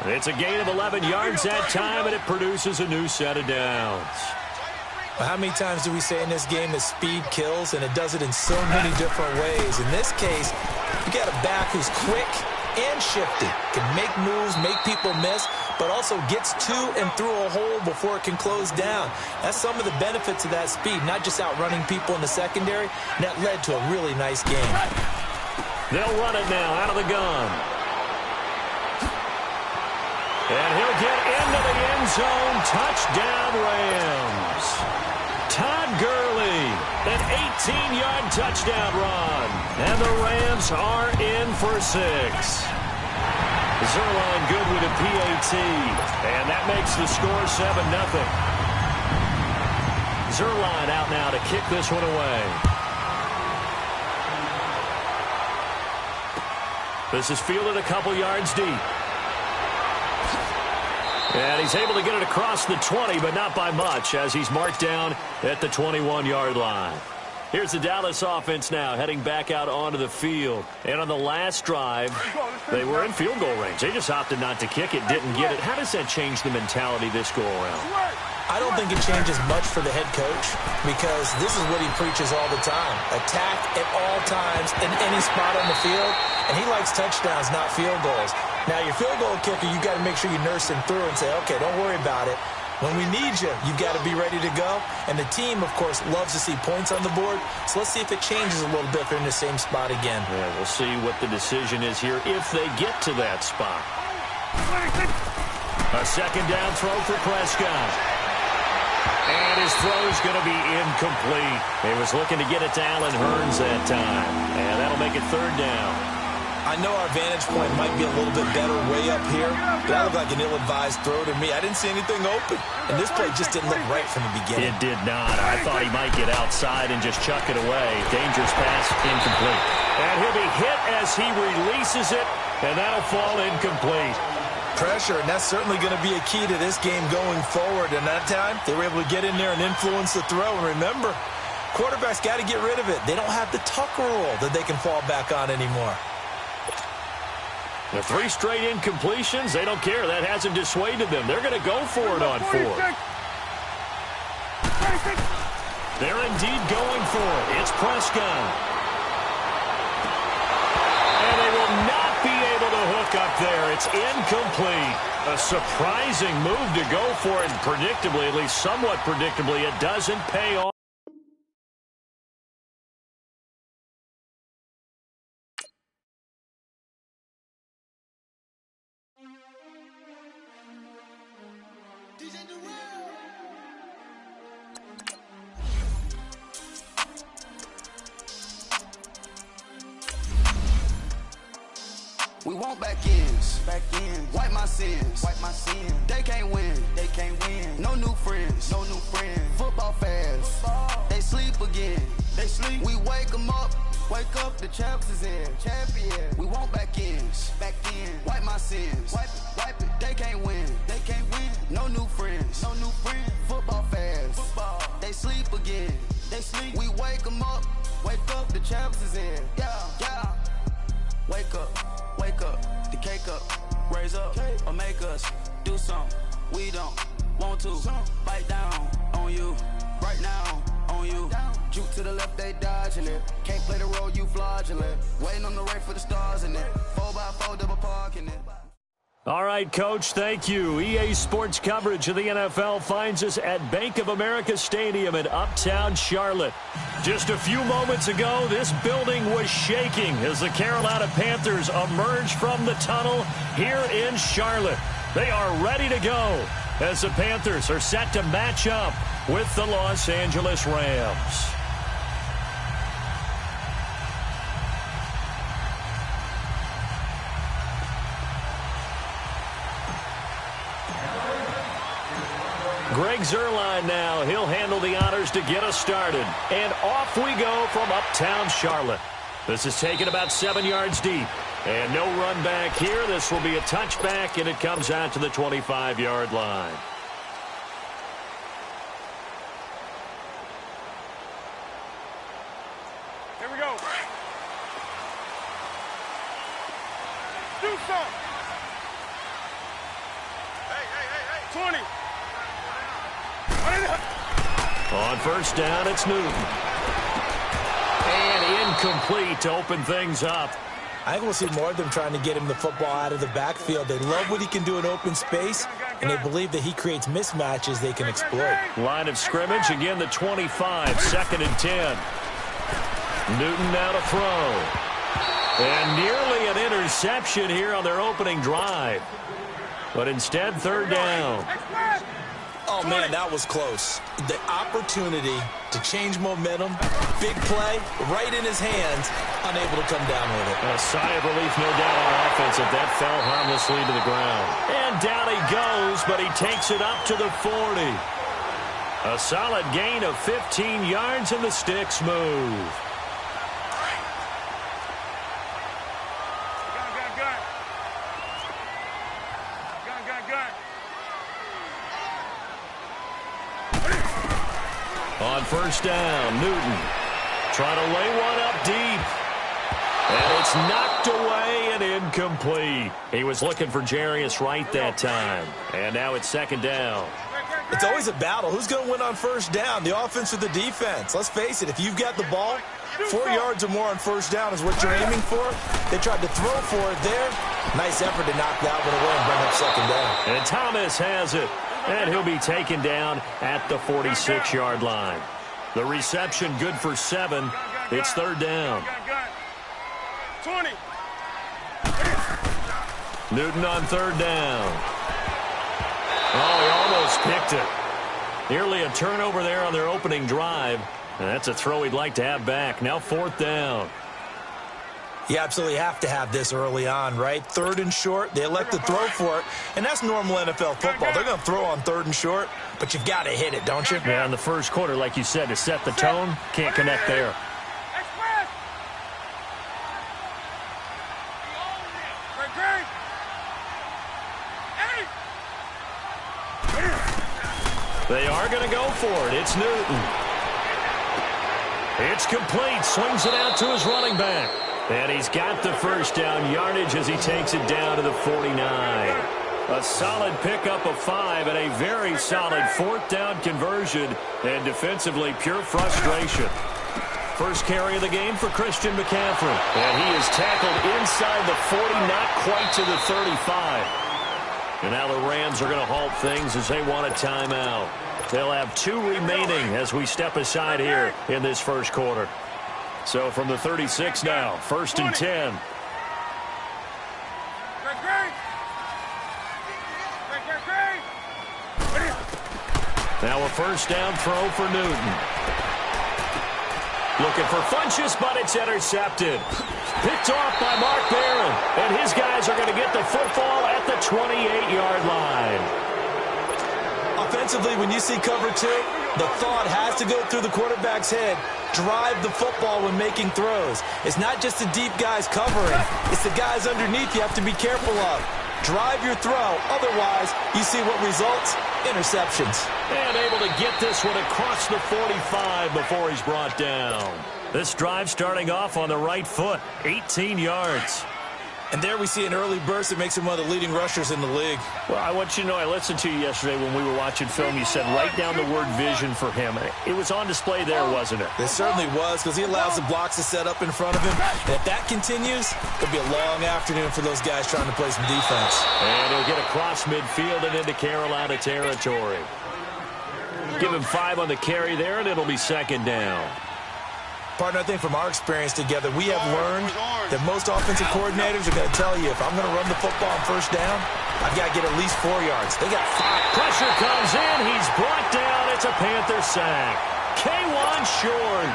It's a gain of 11 yards that time, and it produces a new set of downs. Well, how many times do we say in this game that speed kills, and it does it in so many different ways? In this case, you got a back who's quick and shifty, can make moves, make people miss, but also gets to and through a hole before it can close down. That's some of the benefits of that speed, not just outrunning people in the secondary. And that led to a really nice game. They'll run it now out of the gun. And he'll get into the end zone. Touchdown, Rams. Todd Gurley, an 18-yard touchdown run. And the Rams are in for 6. Zerline good with a PAT. And that makes the score 7-0. Zerline out now to kick this one away. This is fielded a couple yards deep. And he's able to get it across the 20, but not by much, as he's marked down at the 21-yard line. Here's the Dallas offense now, heading back out onto the field. And on the last drive, they were in field goal range. They just opted not to kick it, didn't get it. How does that change the mentality this go-around? I don't think it changes much for the head coach, because this is what he preaches all the time. Attack at all times in any spot on the field, and he likes touchdowns, not field goals. Now, your field goal kicker, you've got to make sure you nurse him through and say, okay, don't worry about it. When we need you, you've got to be ready to go. And the team, of course, loves to see points on the board. So let's see if it changes a little bit if they're in the same spot again. Yeah, we'll see what the decision is here if they get to that spot. A second down throw for Prescott. And his throw's going to be incomplete. He was looking to get it to Allen Hurns that time. And that'll make it third down. I know our vantage point might be a little bit better way up here, but that looked like an ill-advised throw to me. I didn't see anything open, and this play just didn't look right from the beginning. It did not. I thought he might get outside and just chuck it away. Dangerous pass, incomplete. And he'll be hit as he releases it, and that'll fall incomplete. Pressure, and that's certainly going to be a key to this game going forward. And that time, they were able to get in there and influence the throw. And remember, quarterbacks got to get rid of it. They don't have the Tucker rule that they can fall back on anymore. The 3 straight incompletions, they don't care. That hasn't dissuaded them. They're going to go for it on 4. They're indeed going for it. It's Prescott. And they will not be able to hook up there. It's incomplete. A surprising move to go for it. Predictably, at least somewhat predictably, it doesn't pay off. We want back ends. Wipe my sins. They can't win. No new friends. Football fans. They sleep again. We wake them up. Wake up, the champs is in. We want back ends. Wipe my sins. Wipe it. They can't win. No new friends. Football fans. They sleep again. We wake them up. Wake up, the champs is in. Yeah. Wake up, the cake up, raise up, or make us do something we don't want to. Bite down on you, right now on you. Juke to the left, they dodging it. Can't play the role, you fraudulent. Waiting on the right for the stars in it. 4x4 double parking it. All right, Coach, thank you. EA Sports coverage of the NFL finds us at Bank of America Stadium in Uptown Charlotte. Just a few moments ago, this building was shaking as the Carolina Panthers emerged from the tunnel here in Charlotte. They are ready to go as the Panthers are set to match up with the Los Angeles Rams. Greg Zerline now. He'll handle the honors to get us started. And off we go from Uptown Charlotte. This is taken about 7 yards deep. And no run back here. This will be a touchback, and it comes out to the 25-yard line. 20. On first down, it's Newton. And incomplete to open things up. I think we'll see more of them trying to get him the football out of the backfield. They love what he can do in open space, and they believe that he creates mismatches they can exploit. Line of scrimmage, again the 25, 2nd and 10. Newton now to throw. And nearly an interception here on their opening drive. But instead, 3rd down. Oh, man, that was close. The opportunity to change momentum, big play, right in his hands, unable to come down with it. A sigh of relief, no doubt, on offense if that fell harmlessly to the ground. And down he goes, but he takes it up to the 40. A solid gain of 15 yards, and the sticks move. On first down, Newton trying to lay one up deep. And it's knocked away and incomplete. He was looking for Jarius Wright that time. And now it's 2nd down. It's always a battle. Who's going to win on first down, the offense or the defense? Let's face it, if you've got the ball, 4 yards or more on first down is what you're aiming for. They tried to throw for it there. Nice effort to knock that one away and bring up 2nd down. And Thomas has it. And he'll be taken down at the 46-yard line. The reception good for 7. It's 3rd down. 20. Newton on 3rd down. Oh, he almost picked it. Nearly a turnover there on their opening drive. And that's a throw he'd like to have back. Now 4th down. You absolutely have to have this early on, right? 3rd and short, they elect to throw for it, and that's normal NFL football. They're going to throw on 3rd and short, but you've got to hit it, don't you? Yeah, in the first quarter, like you said, to set the tone, can't connect there. They are going to go for it. It's Newton. It's complete. Swings it out to his running back. And he's got the first down yardage as he takes it down to the 49. A solid pickup of 5 and a very solid 4th down conversion. And defensively, pure frustration. First carry of the game for Christian McCaffrey. And he is tackled inside the 40, not quite to the 35. And now the Rams are going to halt things as they want a timeout. They'll have 2 remaining as we step aside here in this first quarter. So from the 36 now, 1st and 10. Now a first down throw for Newton. Looking for Funchess, but it's intercepted. Picked off by Mark Barron. And his guys are going to get the football at the 28-yard line. Offensively, when you see cover 2, the thought has to go through the quarterback's head. Drive the football when making throws. It's not just the deep guys covering. It's the guys underneath you have to be careful of. Drive your throw. Otherwise, you see what results? Interceptions. And able to get this one across the 45 before he's brought down. This drive starting off on the right foot. 18 yards. And there we see an early burst that makes him one of the leading rushers in the league. Well, I want you to know, I listened to you yesterday when we were watching film. You said write down the word vision for him. It was on display there, wasn't it? It certainly was, because he allows the blocks to set up in front of him. And if that continues, it'll be a long afternoon for those guys trying to play some defense. And he'll get across midfield and into Carolina territory. Give him 5 on the carry there, and it'll be 2nd down. Partner, I think from our experience together, we have learned that most offensive coordinators are going to tell you, if I'm going to run the football on first down, I've got to get at least 4 yards. They got 5. Pressure comes in. He's brought down. It's a Panther sack. K1 short.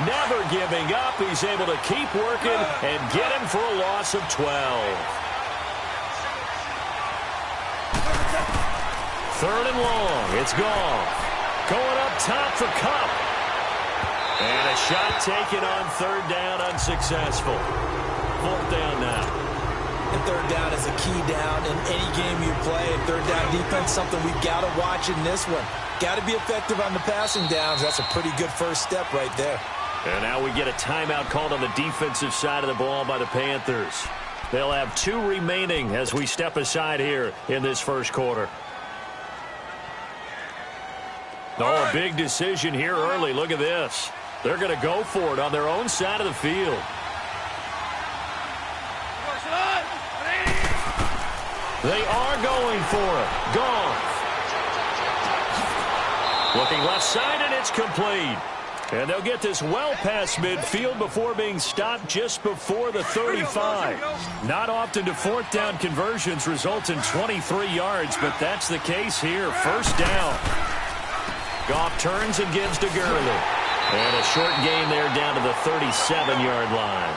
Never giving up. He's able to keep working and get him for a loss of 12. 3rd and long. It's Goff. Going up top for Kupp. And a shot taken on 3rd down, unsuccessful. 4th down now. And 3rd down is a key down in any game you play. And 3rd down defense, something we've got to watch in this one. Got to be effective on the passing downs. That's a pretty good first step right there. And now we get a timeout called on the defensive side of the ball by the Panthers. They'll have 2 remaining as we step aside here in this first quarter. Oh, a big decision here early. Look at this. They're going to go for it on their own side of the field. They are going for it. Gone. Looking left side, and it's complete. And they'll get this well past midfield before being stopped just before the 35. Not often do fourth down conversions result in 23 yards, but that's the case here. First down. Goff turns and gives to Gurley. And a short gain there down to the 37-yard line.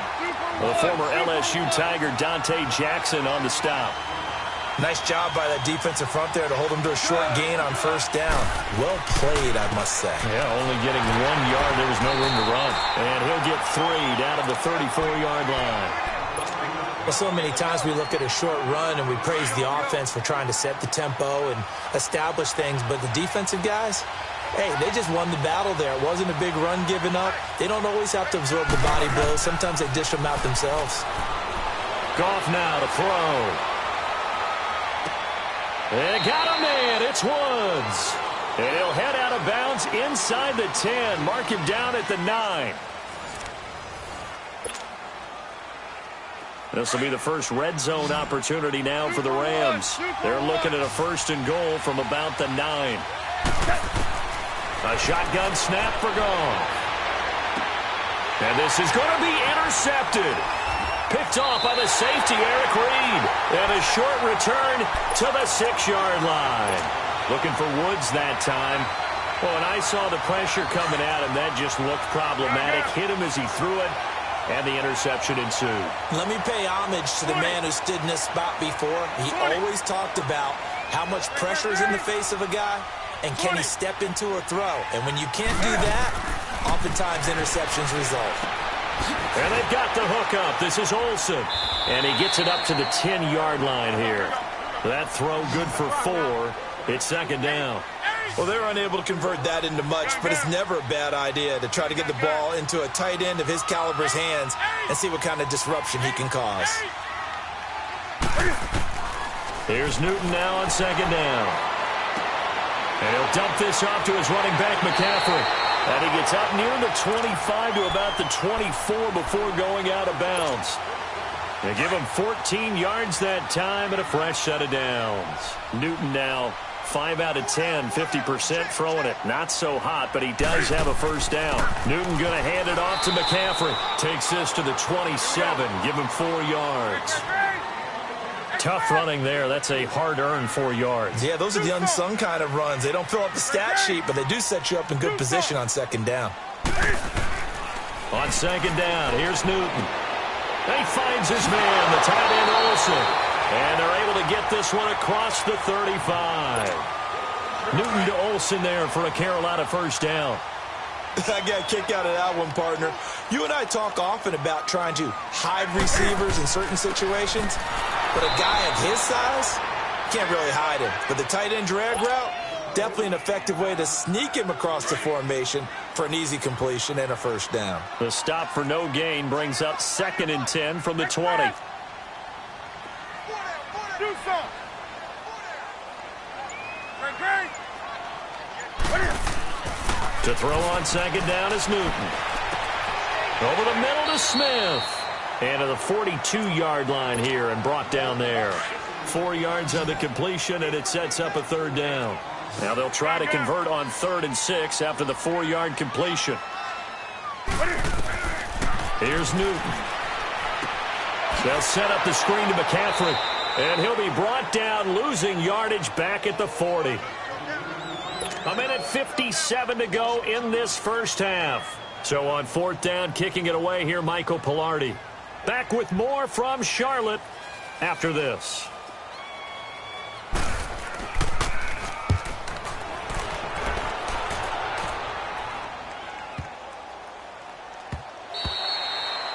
The former LSU Tiger Dante Jackson on the stop. Nice job by that defensive front there to hold him to a short gain on first down. Well played, I must say. Yeah, only getting 1 yard. There was no room to run. And he'll get 3 down to the 34-yard line. Well, so many times we look at a short run and we praise the offense for trying to set the tempo and establish things. But the defensive guys, hey, they just won the battle there. It wasn't a big run given up. They don't always have to absorb the body blows. Sometimes they dish them out themselves. Goff now to throw. They got a man. It's Woods. And he'll head out of bounds inside the 10. Mark him down at the 9. This will be the first red zone opportunity now for the Rams. They're looking at a 1st and goal from about the 9. A shotgun snap for Goff. And this is going to be intercepted. Picked off by the safety, Eric Reed. And a short return to the 6-yard line. Looking for Woods that time. Well, and I saw the pressure coming at him. That just looked problematic. Hit him as he threw it, and the interception ensued. Let me pay homage to the man who stood in this spot before. He always talked about how much pressure is in the face of a guy, and can he step into a throw. And when you can't do that, oftentimes interceptions result. And they've got the hook up. This is Olsen. And he gets it up to the 10-yard line here. That throw good for 4. It's 2nd down. Well, they're unable to convert that into much, but it's never a bad idea to try to get the ball into a tight end of his caliber's hands and see what kind of disruption he can cause. Here's Newton now on 2nd down. And he'll dump this off to his running back, McCaffrey. And he gets up near the 25 to about the 24 before going out of bounds. They give him 14 yards that time and a fresh set of downs. Newton now 5 out of 10, 50% throwing it. Not so hot, but he does have a first down. Newton going to hand it off to McCaffrey. Takes this to the 27. Give him 4 yards. Tough running there. That's a hard-earned 4 yards. Yeah, those are the unsung kind of runs. They don't fill up the stat sheet, but they do set you up in good position on 2nd down. On 2nd down, here's Newton. He finds his man, the tight end Olsen. And they're able to get this one across the 35. Newton to Olsen there for a Carolina first down. I got a kick out of that one, partner. You and I talk often about trying to hide receivers in certain situations, but a guy of his size can't really hide him. But the tight end drag route, definitely an effective way to sneak him across the formation for an easy completion and a first down. The stop for no gain brings up 2nd and 10 from the 20. To throw on 2nd down is Newton. Over the middle to Smith. And to the 42-yard line here and brought down there. 4 yards on the completion, and it sets up a 3rd down. Now they'll try to convert on 3rd and 6 after the 4-yard completion. Here's Newton. They'll set up the screen to McCaffrey. And he'll be brought down, losing yardage back at the 40. A minute 57 to go in this first half. So on 4th down, kicking it away here, Michael Pilardi. Back with more from Charlotte after this.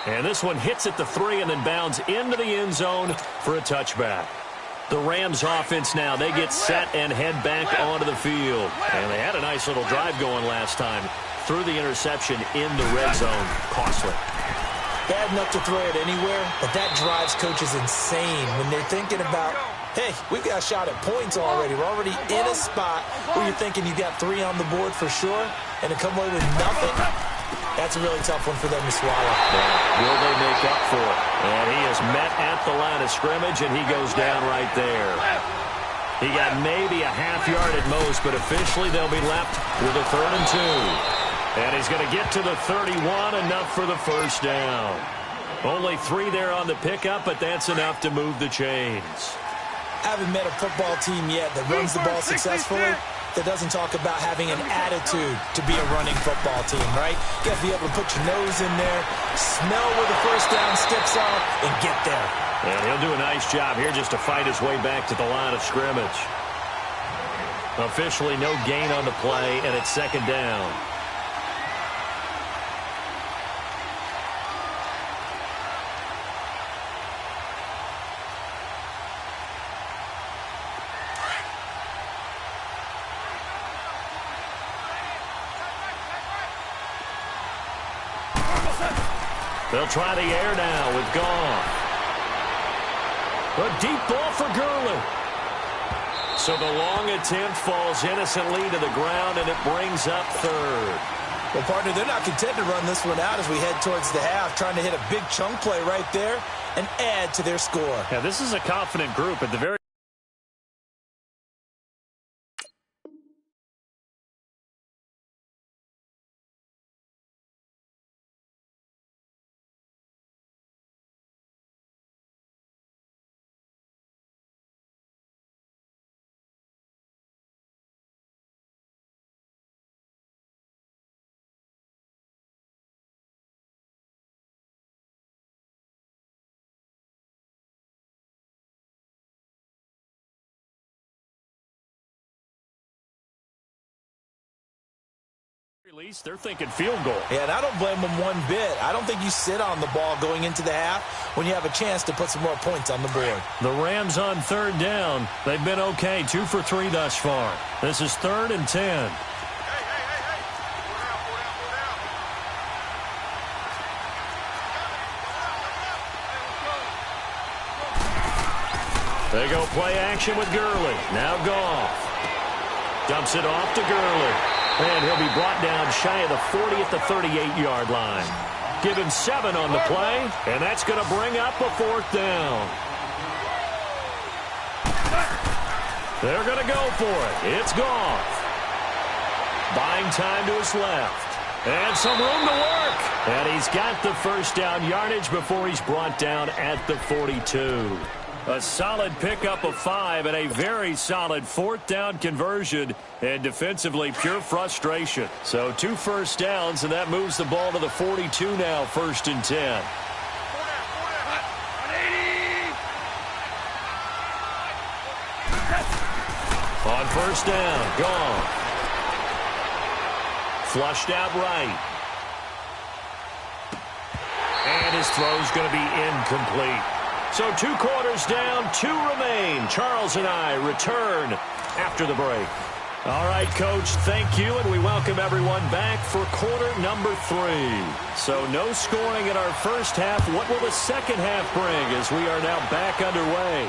And this one hits at the 3 and then bounds into the end zone for a touchback. The Rams offense now, they get set and head back onto the field. And they had a nice little drive going last time. Through the interception in the red zone. Costly. bad enough to throw it anywhere, but that drives coaches insane when they're thinking about, hey, we've got a shot at points already. We're already in a spot where you're thinking you got 3 on the board for sure, and to come away with nothing, that's a really tough one for them to swallow. Will they make up for it? And he is met at the line of scrimmage, and he goes down right there. He got maybe a half yard at most, but officially they'll be left with a 3rd and 2. And he's going to get to the 31, enough for the first down. Only 3 there on the pickup, but that's enough to move the chains. I haven't met a football team yet that runs the ball successfully that doesn't talk about having an attitude to be a running football team, right? You got to be able to put your nose in there, smell where the first down skips are, and get there. And he'll do a nice job here just to fight his way back to the line of scrimmage. Officially no gain on the play, and it's 2nd down. They'll try the air now with Goff. A deep ball for Gurley. So the long attempt falls innocently to the ground, and it brings up 3rd. Well, partner, they're not content to run this one out as we head towards the half, trying to hit a big chunk play right there and add to their score. Yeah, this is a confident group at the very least, they're thinking field goal. Yeah, and I don't blame them one bit. I don't think you sit on the ball going into the half when you have a chance to put some more points on the board. The Rams on 3rd down. They've been okay, 2 for 3 thus far. This is 3rd and 10. They go play action with Gurley. Now Goff. Dumps it off to Gurley. And he'll be brought down shy of the 40 at the 38-yard line. Give him 7 on the play, and that's going to bring up a 4th down. They're going to go for it. It's Goff. Buying time to his left. And some room to work. And he's got the first down yardage before he's brought down at the 42. A solid pickup of 5 and a very solid 4th down conversion, and defensively pure frustration. So 2 first downs, and that moves the ball to the 42 now, 1st and 10. On 1st down, gone. Flushed out right. And his throw's going to be incomplete. So 2 quarters down, 2 remain. Charles and I return after the break. All right, Coach, thank you, and we welcome everyone back for quarter number 3. So no scoring in our first half. What will the second half bring as we are now back underway?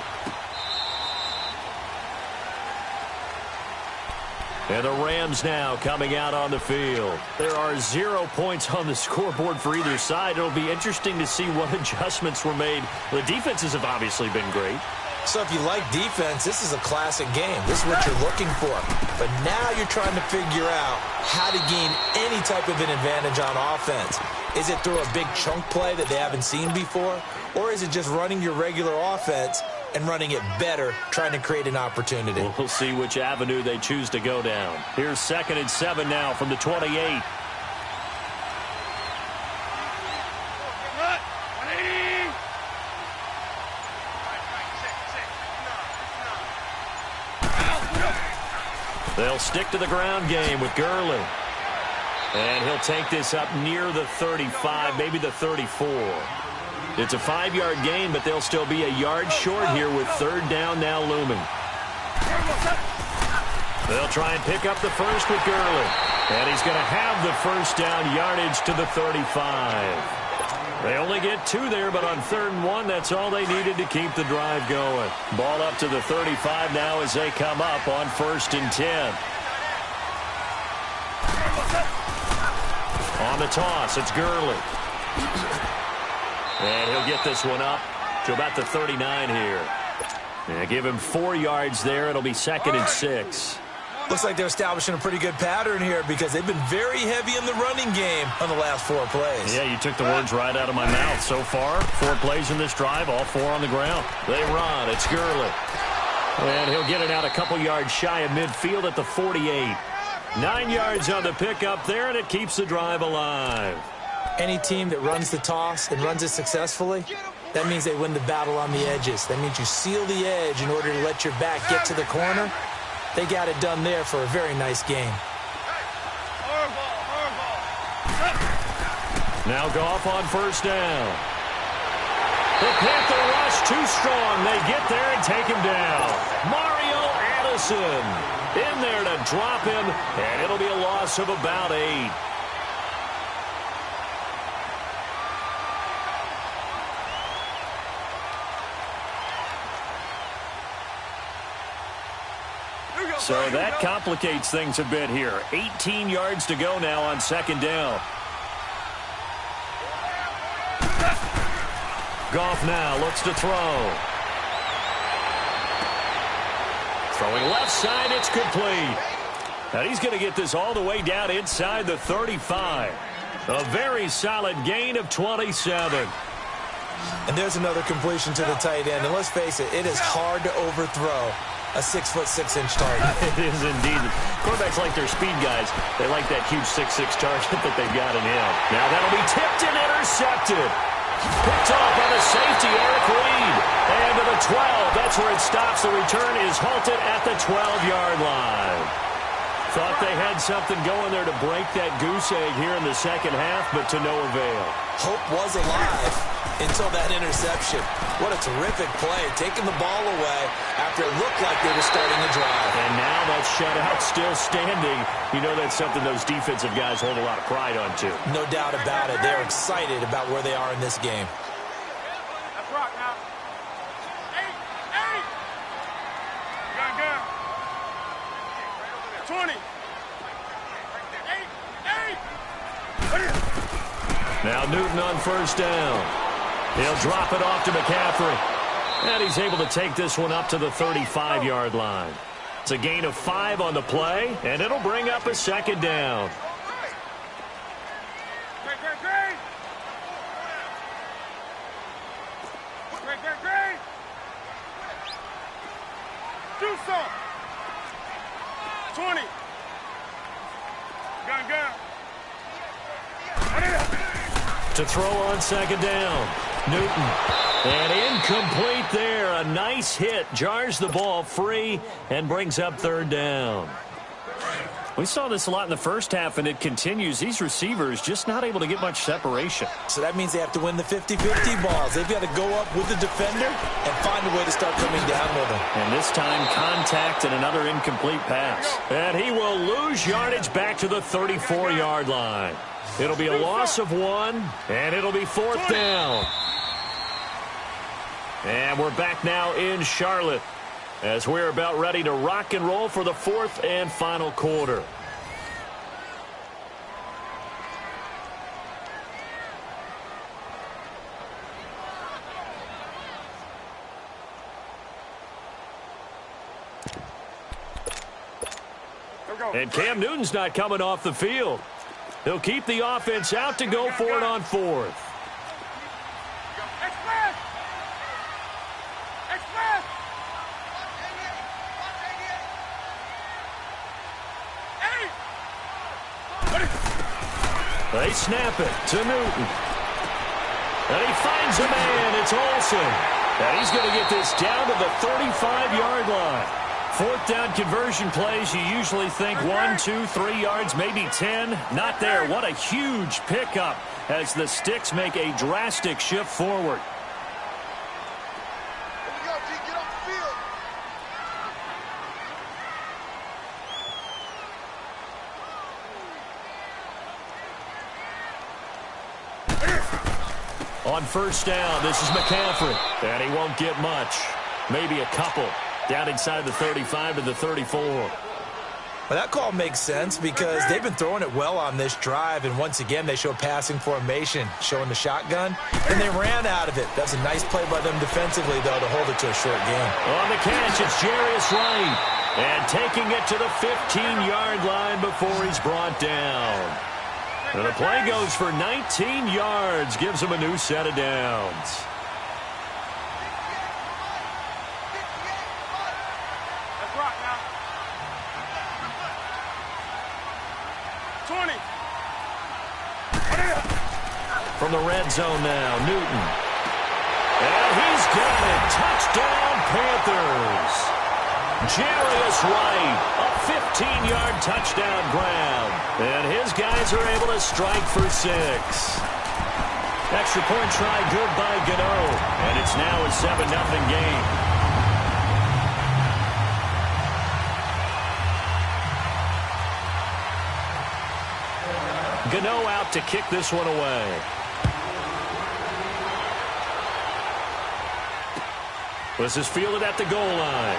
And the Rams now coming out on the field. There are 0 points on the scoreboard for either side. It'll be interesting to see what adjustments were made. The defenses have obviously been great. So if you like defense, this is a classic game. This is what you're looking for. But now you're trying to figure out how to gain any type of an advantage on offense. Is it through a big chunk play that they haven't seen before? Or is it just running your regular offense and running it better, trying to create an opportunity? We'll see which avenue they choose to go down. Here's 2nd and 7 now from the 28. They'll stick to the ground game with Gurley. And he'll take this up near the 35, maybe the 34. It's a 5-yard gain, but they'll still be a yard short here with 3rd down now looming. They'll try and pick up the first with Gurley. And he's going to have the first down yardage to the 35. They only get 2 there, but on 3rd and 1, that's all they needed to keep the drive going. Ball up to the 35 now as they come up on 1st and 10. On the toss, it's Gurley. And he'll get this one up to about the 39 here. And give him 4 yards there. It'll be 2nd and 6. Looks like they're establishing a pretty good pattern here because they've been very heavy in the running game on the last 4 plays. Yeah, you took the words right out of my mouth. So far, 4 plays in this drive, all 4 on the ground. They run. It's Gurley. And he'll get it out a couple yards shy of midfield at the 48. 9 yards on the pickup there, and it keeps the drive alive. Any team that runs the toss and runs it successfully, that means they win the battle on the edges. That means you seal the edge in order to let your back get to the corner. They got it done there for a very nice game. Now Goff on 1st down. The Panther rush too strong. They get there and take him down. Mario Addison in there to drop him, and it'll be a loss of about 8. So that complicates things a bit here. 18 yards to go now on 2nd down. Goff now looks to throw. Throwing left side, it's complete. And he's going to get this all the way down inside the 35. A very solid gain of 27. And there's another completion to the tight end. And let's face it, it is hard to overthrow a 6'6" target. It is indeed. Quarterbacks like their speed guys. They like that huge 6'6" target that they've got in him. Now that'll be tipped and intercepted. Picked off by the safety, Eric Reed. And to the 12. That's where it stops. The return is halted at the 12-yard line. Thought they had something going there to break that goose egg here in the 2nd half, but to no avail. Hope was alive until that interception. What a terrific play, taking the ball away after it looked like they were starting to drive. And now that shutout still standing. You know that's something those defensive guys hold a lot of pride on, too. No doubt about it. They're excited about where they are in this game. That's right now. 8. 20. 8. Now Newton on 1st down. He'll drop it off to McCaffrey. And he's able to take this one up to the 35-yard line. It's a gain of 5 on the play, and it'll bring up a 2nd down. Great. Do some. 20. Gun. To throw on 2nd down. Newton. And incomplete there. A nice hit. Jars the ball free and brings up 3rd down. We saw this a lot in the first half, and it continues. These receivers just not able to get much separation. So that means they have to win the 50-50 balls. They've got to go up with the defender and find a way to start coming down with them. And this time, contact and another incomplete pass. And he will lose yardage back to the 34-yard line. It'll be a loss of 1, and it'll be 4th down. And we're back now in Charlotte as we're about ready to rock and roll for the 4th and final quarter. And Cam Newton's not coming off the field. He'll keep the offense out to go for it on 4th. They snap it to Newton. And he finds a man. It's Olsen. And he's going to get this down to the 35-yard line. 4th down conversion plays, you usually think 1, 2, 3 yards, maybe 10. Not there. What a huge pickup as the Sticks make a drastic shift forward. On first down, this is McCaffrey. And he won't get much. Maybe a couple. Down inside the 35 to the 34. Well, that call makes sense because they've been throwing it well on this drive, and once again, they show passing formation, showing the shotgun, and they ran out of it. That's a nice play by them defensively, though, to hold it to a short game. On the catch, it's Jarius Wright, and taking it to the 15-yard line before he's brought down. And the play goes for 19 yards, gives him a new set of downs. From the red zone now, Newton. And he's got it. Touchdown, Panthers. Jarius Wright, a 15-yard touchdown grab. And his guys are able to strike for 6. Extra point try good by Gano. And it's now a 7-0 game. Gano out to kick this one away. This is fielded at the goal line.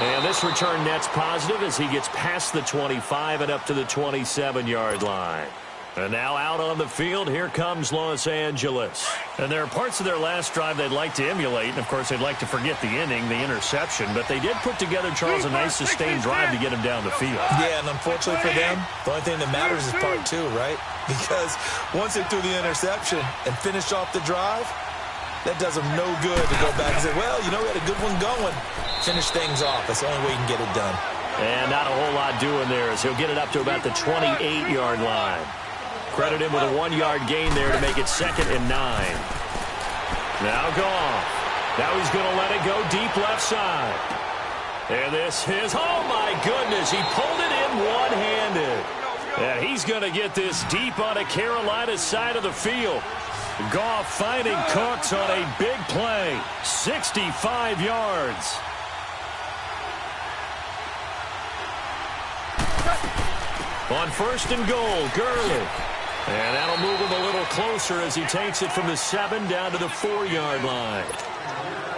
And this return net's positive as he gets past the 25 and up to the 27-yard line. And now out on the field, here comes Los Angeles. And there are parts of their last drive they'd like to emulate. And, of course, they'd like to forget the inning, the interception. But they did put together, Charles, a nice sustained drive to get him down the field. Yeah, and unfortunately for them, the only thing that matters is part 2, right? Because once they threw the interception and finished off the drive, that does them no good to go back and say, well, you know, we had a good one going. Finish things off. That's the only way you can get it done. And not a whole lot doing there as he'll get it up to about the 28-yard line. Credit him with a 1-yard gain there to make it 2nd and 9. Now Goff. Now he's going to let it go deep left side. And this is, oh my goodness, he pulled it in one-handed. And he's going to get this deep on a Carolina side of the field. Goff finding Cooks on a big play. 65 yards. On first and goal, Gurley. And that'll move him a little closer as he takes it from the 7 down to the 4-yard line.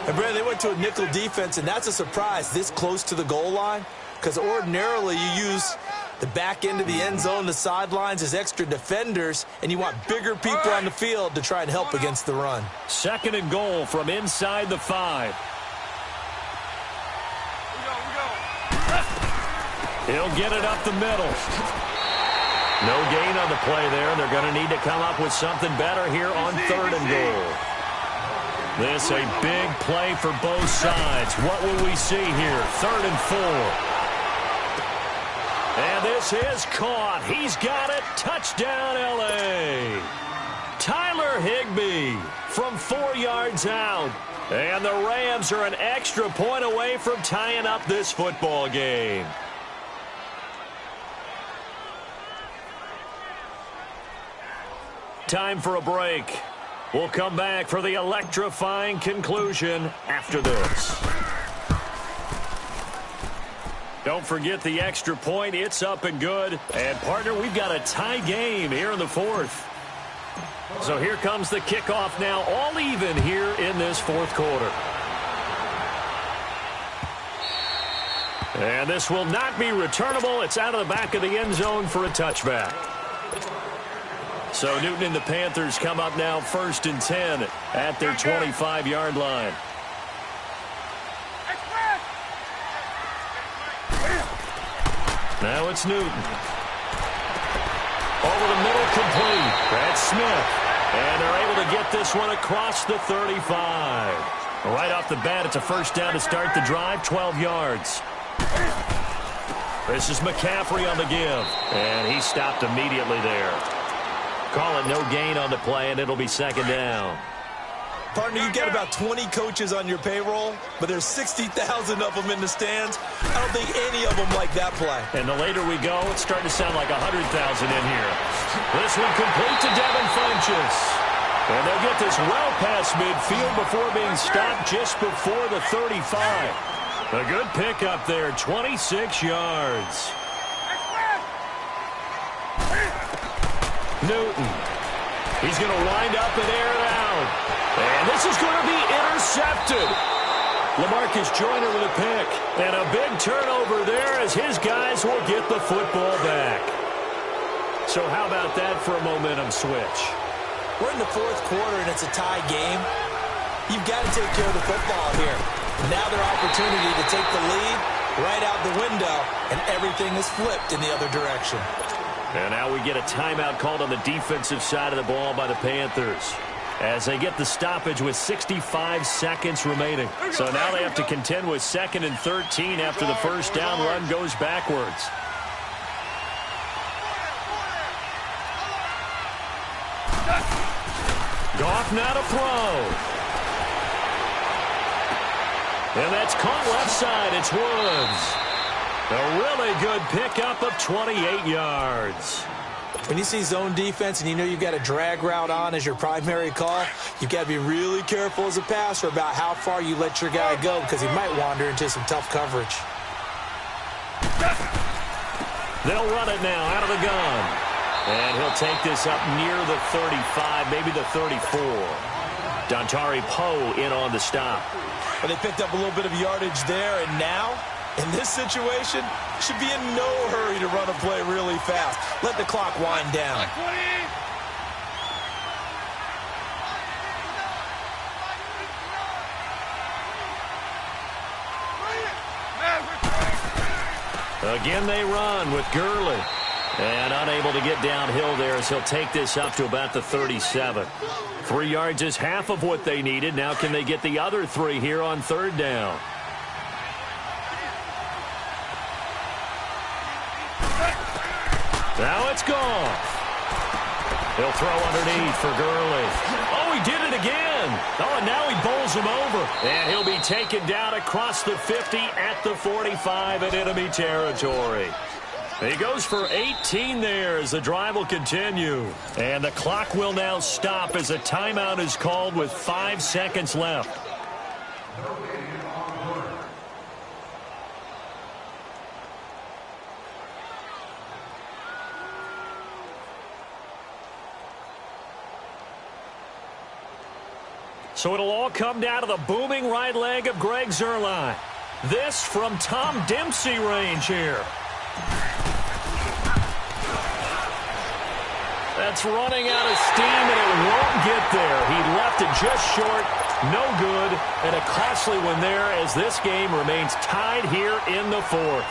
And, Brad, they went to a nickel defense, and that's a surprise this close to the goal line because ordinarily you use the back end of the end zone, the sidelines as extra defenders, and you want bigger people on the field to try and help against the run. 2nd and goal from inside the 5. He'll get it up the middle. No gain on the play there. They're going to need to come up with something better here on 3rd and goal. This a big play for both sides. What will we see here? 3rd and 4. And this is caught. He's got it. Touchdown, L.A. Tyler Higbee from 4 yards out. And the Rams are an extra point away from tying up this football game. Time for a break. We'll come back for the electrifying conclusion after this. Don't forget the extra point. It's up and good. And, partner, we've got a tie game here in the 4th. So here comes the kickoff now, all even here in this 4th quarter. And this will not be returnable. It's out of the back of the end zone for a touchback. So Newton and the Panthers come up now 1st and 10 at their 25-yard line. Now it's Newton. Over the middle, complete. That's Smith. And they're able to get this one across the 35. Right off the bat, it's a first down to start the drive, 12 yards. This is McCaffrey on the give. And he stopped immediately there. Call it no gain on the play, and it'll be 2nd down. Partner, you got about 20 coaches on your payroll, but there's 60,000 of them in the stands. I don't think any of them like that play. And the later we go, it's starting to sound like 100,000 in here. This one complete to Devin Funchess. And they'll get this well past midfield before being stopped just before the 35. A good pickup there, 26 yards. Newton. He's going to wind up and air it out. And this is going to be intercepted. LaMarcus Joyner with a pick. And a big turnover there as his guys will get the football back. So how about that for a momentum switch? We're in the fourth quarter, and it's a tie game. You've got to take care of the football here. Now their opportunity to take the lead right out the window, and everything is flipped in the other direction. And now we get a timeout called on the defensive side of the ball by the Panthers as they get the stoppage with 65 seconds remaining. So now they have to contend with 2nd and 13 after the first down run goes backwards. Goff now to throw. And that's caught left side. It's Woods. A really good pickup of 28 yards. When you see zone defense and you know you've got a drag route on as your primary call, you've got to be really careful as a passer about how far you let your guy go because he might wander into some tough coverage. They'll run it now out of the gun. And he'll take this up near the 35, maybe the 34. Dontari Poe in on the stop. But they picked up a little bit of yardage there, and now, in this situation, should be in no hurry to run a play really fast. Let the clock wind down. Again they run with Gurley. And unable to get downhill there as he'll take this up to about the 37. 3 yards is half of what they needed. Now can they get the other 3 here on 3rd down? Now it's gone. He'll throw underneath for Gurley. Oh, he did it again. Oh, and now he bowls him over. And he'll be taken down across the 50 at the 45 in enemy territory. He goes for 18 there as the drive will continue. And the clock will now stop as a timeout is called with 5 seconds left. So it'll all come down to the booming right leg of Greg Zuerlein. This from Tom Dempsey range here. That's running out of steam, and it won't get there. He left it just short, no good, and a costly one there as this game remains tied here in the 4th.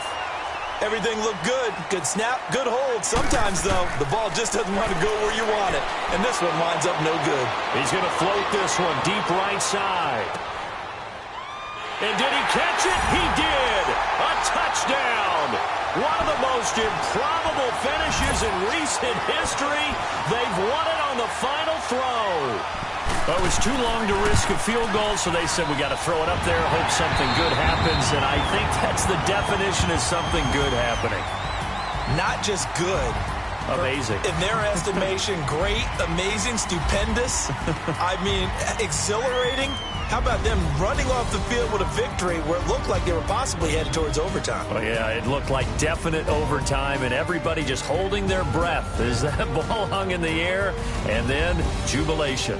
Everything looked good. Good snap, good hold. Sometimes, though, the ball just doesn't want to go where you want it, and this one winds up no good. He's going to float this one deep right side. And did he catch it? He did. A touchdown. One of the most improbable finishes in recent history. They've won it on the final throw. It was too long to risk a field goal, so they said we got to throw it up there, hope something good happens, and I think that's the definition of something good happening. Not just good. Amazing. In their estimation, great, amazing, stupendous. I mean, exhilarating. How about them running off the field with a victory where it looked like they were possibly headed towards overtime? Oh, yeah, it looked like definite overtime, and everybody just holding their breath as that ball hung in the air, and then jubilation.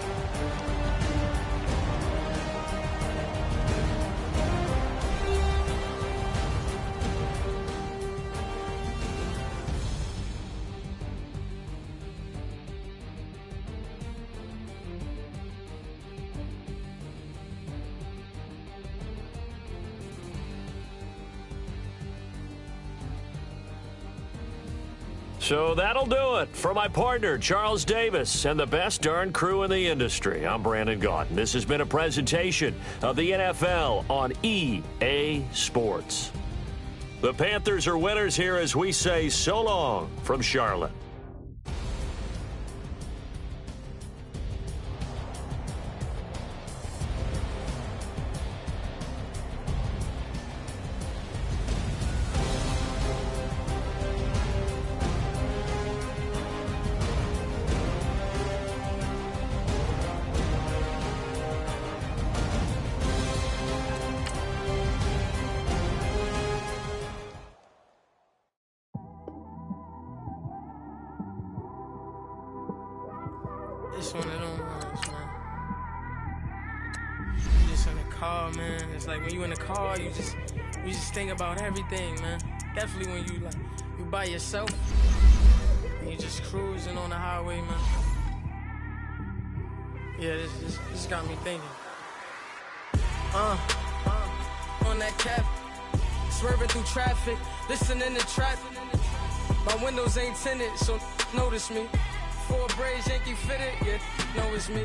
So that'll do it for my partner, Charles Davis, and the best darn crew in the industry. I'm Brandon Gaudin. This has been a presentation of the NFL on EA Sports. The Panthers are winners here as we say so long from Charlotte. It's one of them ones, man. You just in the car, man. It's like when you in the car, you just think about everything, man. Definitely when you by yourself and you just cruising on the highway, man. Yeah, this got me thinking. On that cap, swerving through traffic, listening to trap. My windows ain't tinted, so notice me. 4 braids, Yankee fitted, yeah, know it's me.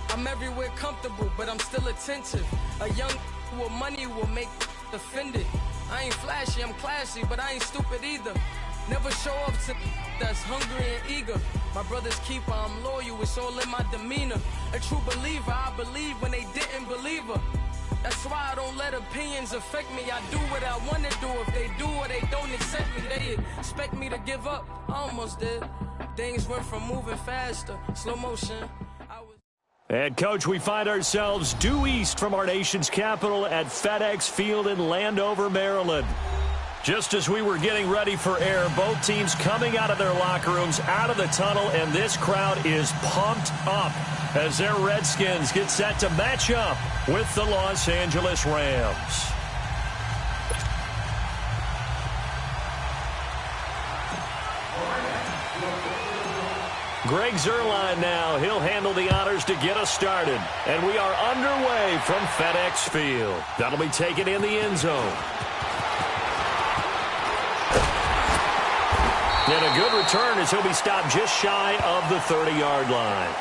I'm everywhere comfortable, but I'm still attentive. A young with money will make offended. I ain't flashy, I'm classy, but I ain't stupid either. Never show up to that's hungry and eager. My brother's keeper, I'm loyal, it's all in my demeanor. A true believer, I believe when they didn't believe her. That's why I don't let opinions affect me. I do what I want to do. If they do or they don't accept me, they expect me to give up. I almost did. Things went from moving faster, slow motion. And, Coach, we find ourselves due east from our nation's capital at FedEx Field in Landover, Maryland. Just as we were getting ready for air, both teams coming out of their locker rooms, out of the tunnel, and this crowd is pumped up as their Redskins get set to match up with the Los Angeles Rams. Greg Zuerlein now. He'll handle the honors to get us started. And we are underway from FedEx Field. That'll be taken in the end zone. And a good return as he'll be stopped just shy of the 30-yard line.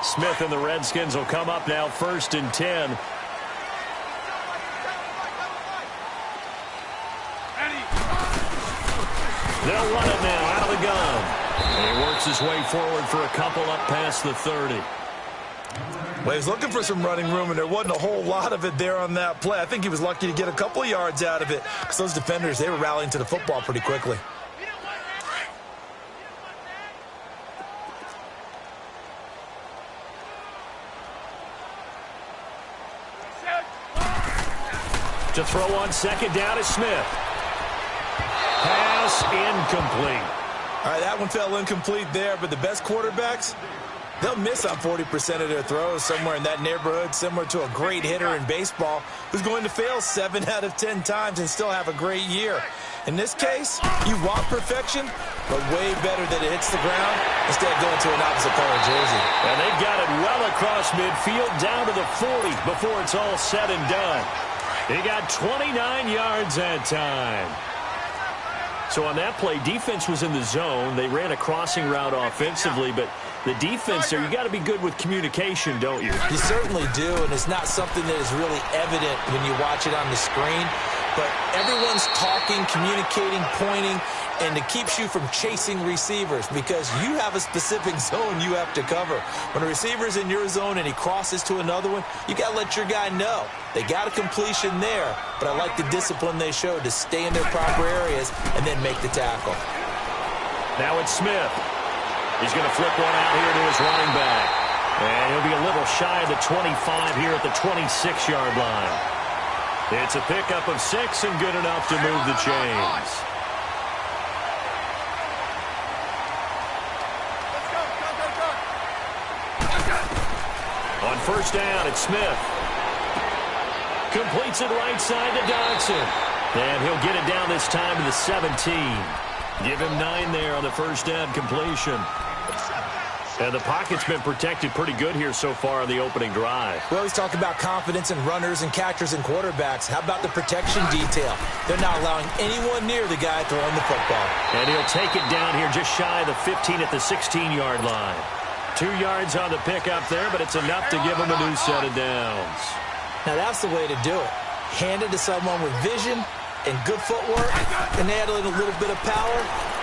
Smith and the Redskins will come up now 1st and 10. They'll run it now out of the gun. And he works his way forward for a couple up past the 30. Well, he's looking for some running room, and there wasn't a whole lot of it there on that play. I think he was lucky to get a couple of yards out of it because those defenders, they were rallying to the football pretty quickly. To throw on 2nd down is Smith. Pass incomplete. All right, that one fell incomplete there, but the best quarterbacks, they'll miss on 40% of their throws, somewhere in that neighborhood, similar to a great hitter in baseball who's going to fail 7 out of 10 times and still have a great year. In this case, you want perfection, but way better that it hits the ground instead of going to an opposite color jersey. And they've got it well across midfield down to the 40 before it's all said and done. He got 29 yards that time. So on that play, defense was in the zone. They ran a crossing route offensively, but the defense there, you got to be good with communication, don't you? You certainly do, and it's not something that is really evident when you watch it on the screen. But everyone's talking, communicating, pointing, and it keeps you from chasing receivers because you have a specific zone you have to cover. When a receiver's in your zone and he crosses to another one, you got to let your guy know. They got a completion there, but I like the discipline they showed to stay in their proper areas and then make the tackle. Now it's Smith. He's going to flip one out here to his running back. And he'll be a little shy of the 25 here at the 26-yard line. It's a pickup of 6 and good enough to move the chains. On 1st down, it's Smith. Completes it right side to Dodson. And he'll get it down this time to the 17. Give him 9 there on the 1st down completion. And the pocket's been protected pretty good here so far on the opening drive. Well, he's talking about confidence in runners and catchers and quarterbacks. How about the protection detail? They're not allowing anyone near the guy throwing the football. And he'll take it down here just shy of the 15 at the 16-yard line. 2 yards on the pickup there, but it's enough to give him a new set of downs. Now, that's the way to do it. Hand it to someone with vision and good footwork, and add in a little bit of power,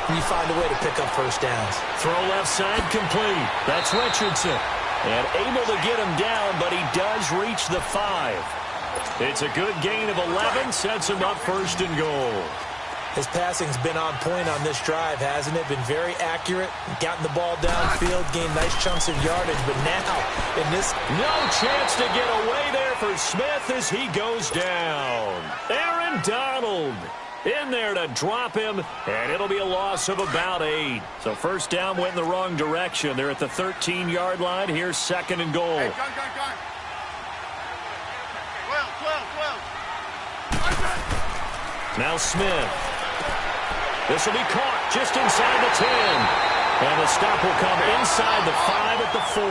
and you find a way to pick up 1st downs. Throw left side complete. That's Richardson. And able to get him down, but he does reach the 5. It's a good gain of 11, sets him up 1st and goal. His passing's been on point on this drive, hasn't it? Been very accurate, gotten the ball downfield, gained nice chunks of yardage, but now in this... No chance to get away there for Smith as he goes down. Aaron Donald In there to drop him, and it'll be a loss of about 8. So first down went in the wrong direction. They're at the 13-yard line. Here's second and goal. Hey, go. 12. Now Smith. This will be caught just inside the 10. And the stop will come inside the 5 at the 4.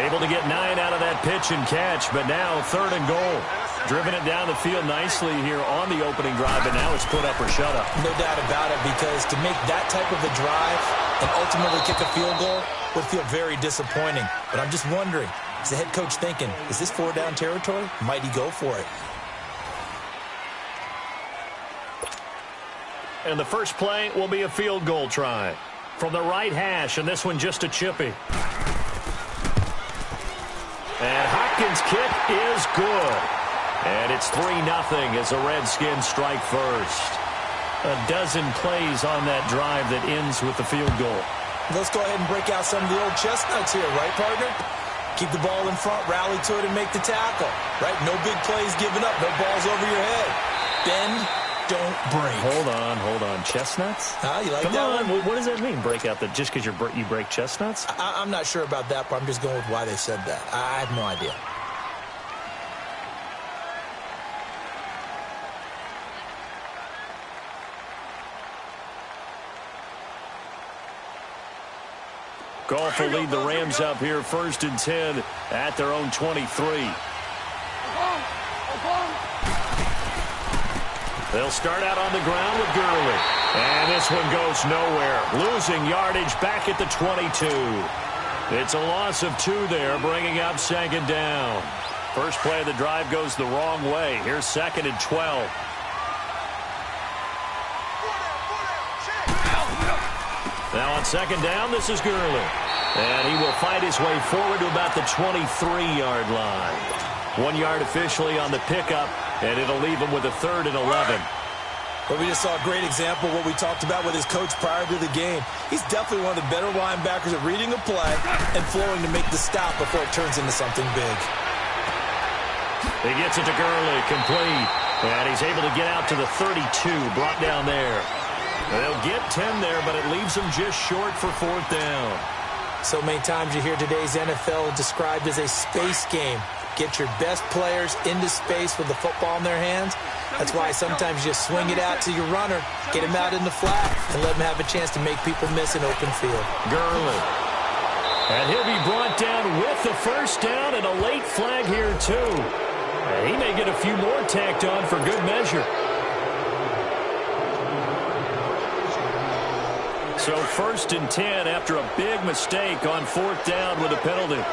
Able to get 9 out of that pitch and catch, but now third and goal. Driven it down the field nicely here on the opening drive, and now it's put up or shut up. No doubt about it, because to make that type of a drive and ultimately kick a field goal would feel very disappointing. But I'm just wondering, is the head coach thinking, is this 4-down territory? Might he go for it? And the first play will be a field goal try from the right hash, and this one just a chippy. And Hopkins' kick is good. And it's 3-0 as the Redskins strike first. A dozen plays on that drive that ends with the field goal. Let's go ahead and break out some of the old chestnuts here, right, partner? Keep the ball in front, rally to it, and make the tackle, right? No big plays given up, no balls over your head. Bend, don't break. Hold on. Chestnuts? You like Come that on. one? What does that mean, break out the just because you break chestnuts? I'm not sure about that, but I'm just going with why they said that. I have no idea. Goff will lead the Rams up here first and 10 at their own 23. They'll start out on the ground with Gurley. And this one goes nowhere. Losing yardage back at the 22. It's a loss of 2 there, bringing up second down. First play of the drive goes the wrong way. Here's second and 12. Now on second down, this is Gurley. And he will fight his way forward to about the 23-yard line. 1 yard officially on the pickup, and it'll leave him with a third and 11. But we just saw a great example of what we talked about with his coach prior to the game. He's definitely one of the better linebackers at reading a play and flowing to make the stop before it turns into something big. He gets it to Gurley, complete. And he's able to get out to the 32, brought down there. They'll get 10 there, but it leaves them just short for fourth down. So many times you hear today's NFL described as a space game. Get your best players into space with the football in their hands. That's why sometimes you just swing it out to your runner, get him out in the flat, and let him have a chance to make people miss an open field. Gurley. And he'll be brought down with the first down and a late flag here, too. And he may get a few more tacked on for good measure. So first and 10 after a big mistake on fourth down with a penalty.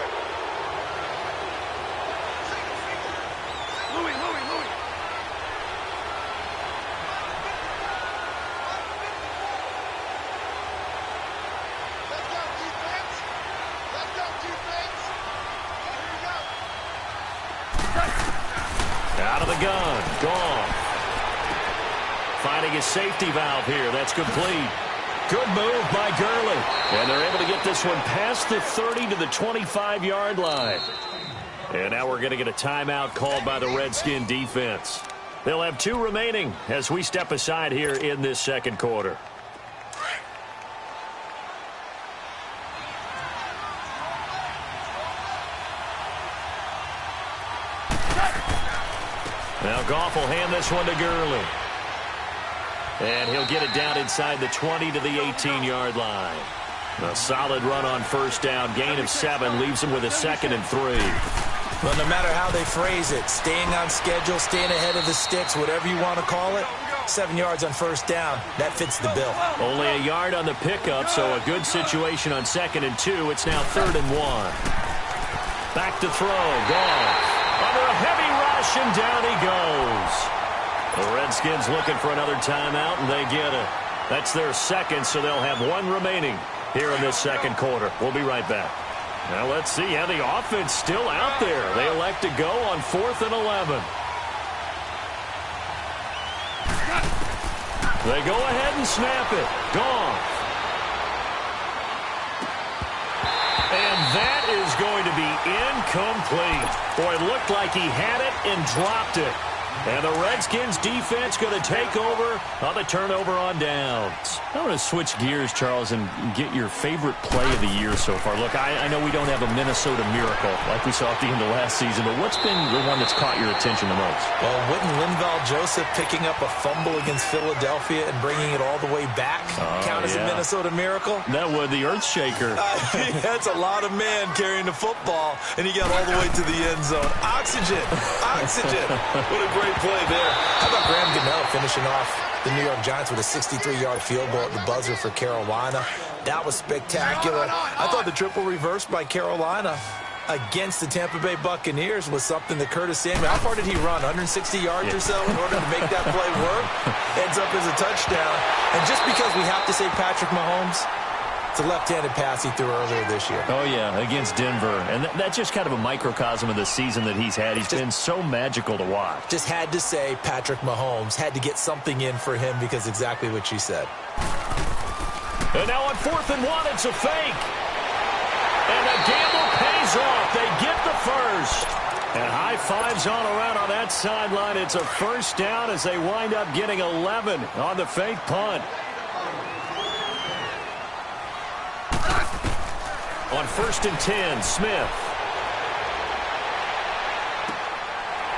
Out of the gun, Goff. Finding his safety valve here. That's complete. Good move by Gurley. And they're able to get this one past the 30 to the 25-yard line. And now we're going to get a timeout called by the Redskin defense. They'll have 2 remaining as we step aside here in this second quarter. Now Goff will hand this one to Gurley. And he'll get it down inside the 20 to the 18-yard line. A solid run on first down. Gain of 7 leaves him with a second and 3. Well, no matter how they phrase it, staying on schedule, staying ahead of the sticks, whatever you want to call it, 7 yards on first down, that fits the bill. Only a yard on the pickup, so a good situation on second and 2. It's now third and 1. Back to throw. Goff. Under a heavy rush, and down he goes. The Redskins looking for another timeout, and they get it. That's their second, so they'll have 1 remaining here in this second quarter. We'll be right back. Now let's see how the offense still out there. They elect to go on 4th and 11. They go ahead and snap it. Gone. And that is going to be incomplete. Boy, it looked like he had it and dropped it. And the Redskins defense going to take over on the turnover on downs. I'm going to switch gears, Charles, and get your favorite play of the year so far. Look, I know we don't have a Minnesota miracle like we saw at the end of last season, but what's been the one that's caught your attention the most? Well, wouldn't Linval Joseph picking up a fumble against Philadelphia and bringing it all the way back count as a Minnesota miracle? That would, the earth shaker. That's a lot of men carrying the football, and he got all the way to the end zone. Oxygen. What a great play there. How about Graham Gano finishing off the New York Giants with a 63-yard field goal at the buzzer for Carolina? That was spectacular. I thought the triple reverse by Carolina against the Tampa Bay Buccaneers was something that Curtis Samuel, how far did he run? 160 yards or so in order to make that play work? Ends up as a touchdown. And just because we have to say Patrick Mahomes, it's a left-handed pass he threw earlier this year. Oh, yeah, against Denver. And that's just kind of a microcosm of the season that he's had. He's been so magical to watch. Just had to say Patrick Mahomes, had to get something in for him because exactly what you said. And now on 4th and 1, it's a fake. And the gamble pays off. They get the first. And high fives all around on that sideline. It's a first down as they wind up getting 11 on the fake punt. On 1st and 10, Smith.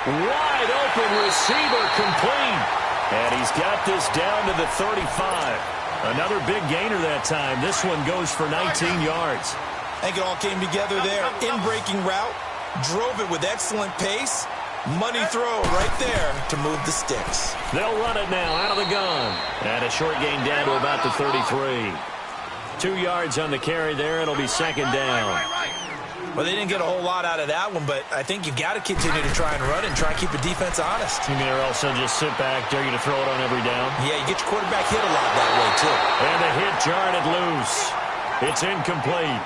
Wide open receiver complete. And he's got this down to the 35. Another big gainer that time. This one goes for 19 yards. I think it all came together there. In-breaking route. Drove it with excellent pace. Money throw right there to move the sticks. They'll run it now out of the gun. And a short gain down to about the 33. 2 yards on the carry there. It'll be 2nd down. Well, they didn't get a whole lot out of that one, but I think you got to continue to try and run it and try and keep the defense honest. You mean, or else they'll just sit back, dare you to throw it on every down? Yeah, you get your quarterback hit a lot that way, too. And the hit jarred it loose. It's incomplete.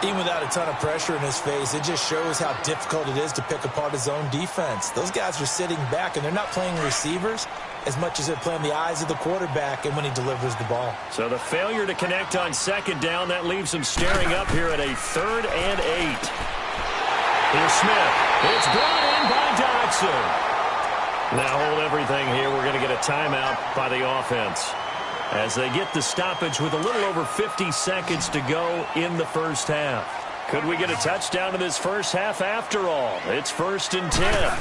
Even without a ton of pressure in his face, it just shows how difficult it is to pick apart his own defense. Those guys are sitting back, and they're not playing receivers as much as they're playing the eyes of the quarterback and when he delivers the ball. So the failure to connect on 2nd down, that leaves them staring up here at a 3rd and 8. Here's Smith. It's brought in by Dodson. Now hold everything here. We're going to get a timeout by the offense as they get the stoppage with a little over 50 seconds to go in the first half. Could we get a touchdown in this first half after all? It's 1st and 10.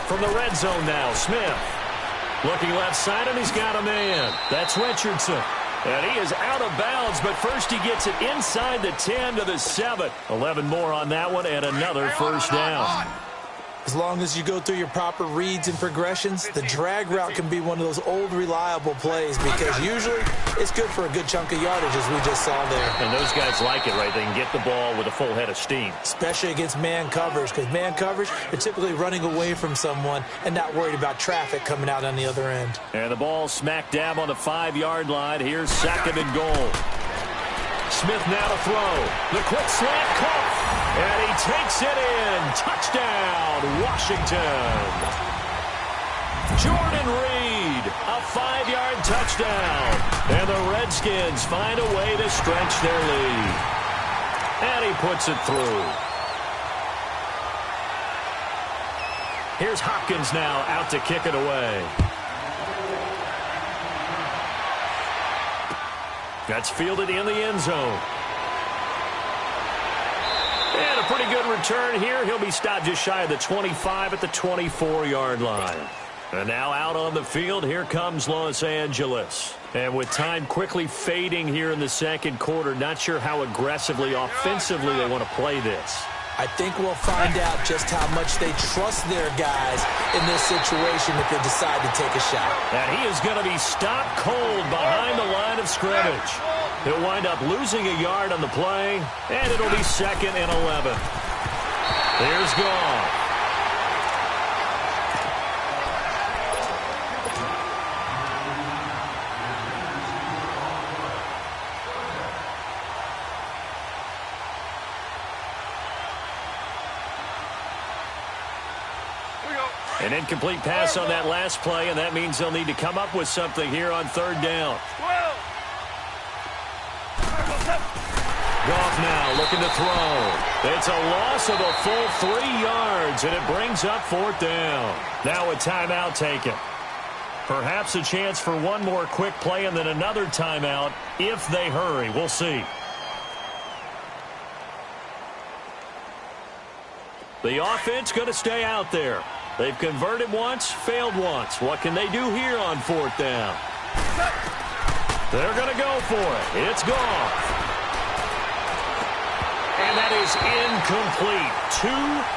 From the red zone now, Smith. Looking left side, and he's got a man. That's Richardson. And he is out of bounds, but first he gets it inside the 10 to the 7. 11 more on that one, and another first down. As long as you go through your proper reads and progressions, the drag route can be one of those old reliable plays because usually it's good for a good chunk of yardage, as we just saw there. And those guys like it, right? They can get the ball with a full head of steam. Especially against man coverage, because man coverage, they're typically running away from someone and not worried about traffic coming out on the other end. And the ball smack dab on the 5-yard line. Here's 2nd and goal. Smith now to throw. The quick slant caught. And he takes it in. Touchdown, Washington. Jordan Reed, a 5-yard touchdown. And the Redskins find a way to stretch their lead. And he puts it through. Here's Hopkins now out to kick it away. That's fielded in the end zone. And a pretty good return here. He'll be stopped just shy of the 25 at the 24-yard line. And now out on the field, here comes Los Angeles. And with time quickly fading here in the second quarter, not sure how aggressively, offensively they want to play this. I think we'll find out just how much they trust their guys in this situation if they decide to take a shot. And he is going to be stopped cold behind the line of scrimmage. He'll wind up losing a yard on the play, and it'll be 2nd and 11. Here's Goff. An incomplete pass on that last play, and that means they'll need to come up with something here on 3rd down. Goff now looking to throw. It's a loss of a full 3 yards, and it brings up 4th down. Now a timeout taken. Perhaps a chance for one more quick play and then another timeout if they hurry. We'll see. The offense going to stay out there. They've converted once, failed once. What can they do here on 4th down? They're going to go for it. It's gone. And that is incomplete. 2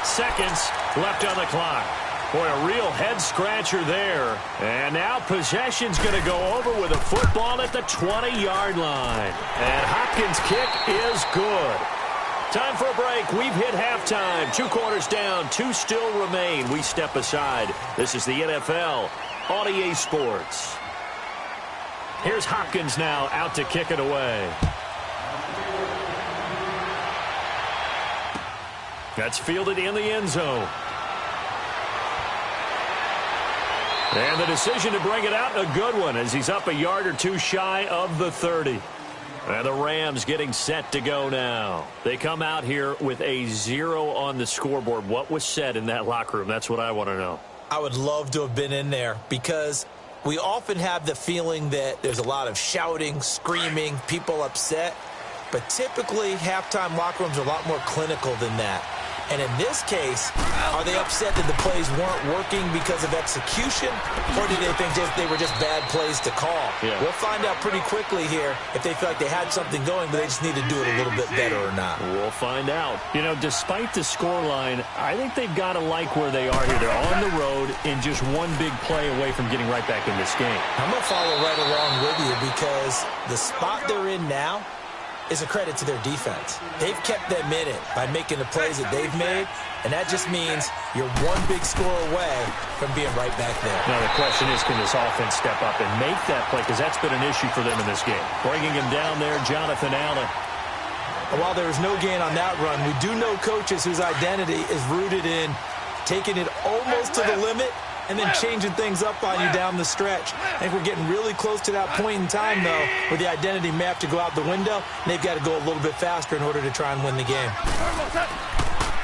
seconds left on the clock. Boy, a real head-scratcher there. And now possession's going to go over with a football at the 20-yard line. And Hopkins' kick is good. Time for a break. We've hit halftime. 2 quarters down. 2 still remain. We step aside. This is the NFL on EA Sports. Here's Hopkins now out to kick it away. That's fielded in the end zone. And the decision to bring it out, a good one, as he's up a yard or 2 shy of the 30. And the Rams getting set to go now. They come out here with a 0 on the scoreboard. What was said in that locker room? That's what I want to know. I would love to have been in there because we often have the feeling that there's a lot of shouting, screaming, people upset. But typically, halftime locker rooms are a lot more clinical than that. And in this case, are they upset that the plays weren't working because of execution? Or did they think they were just bad plays to call? Yeah. We'll find out pretty quickly here if they feel like they had something going, but they just need to do it a little bit better or not. We'll find out. You know, despite the scoreline, I think they've got to like where they are here. They're on the road and just one big play away from getting right back in this game. I'm going to follow right along with you because the spot they're in now is a credit to their defense. They've kept them in it by making the plays that they've made, and that just means you're one big score away from being right back there. Now the question is, can this offense step up and make that play? Because that's been an issue for them in this game. Bringing him down there, Jonathan Allen. While there was no gain on that run, we do know coaches whose identity is rooted in taking it almost to the limit and then changing things up on you down the stretch. I think we're getting really close to that point in time, though, where the identity may have to go out the window, and they've got to go a little bit faster in order to try and win the game.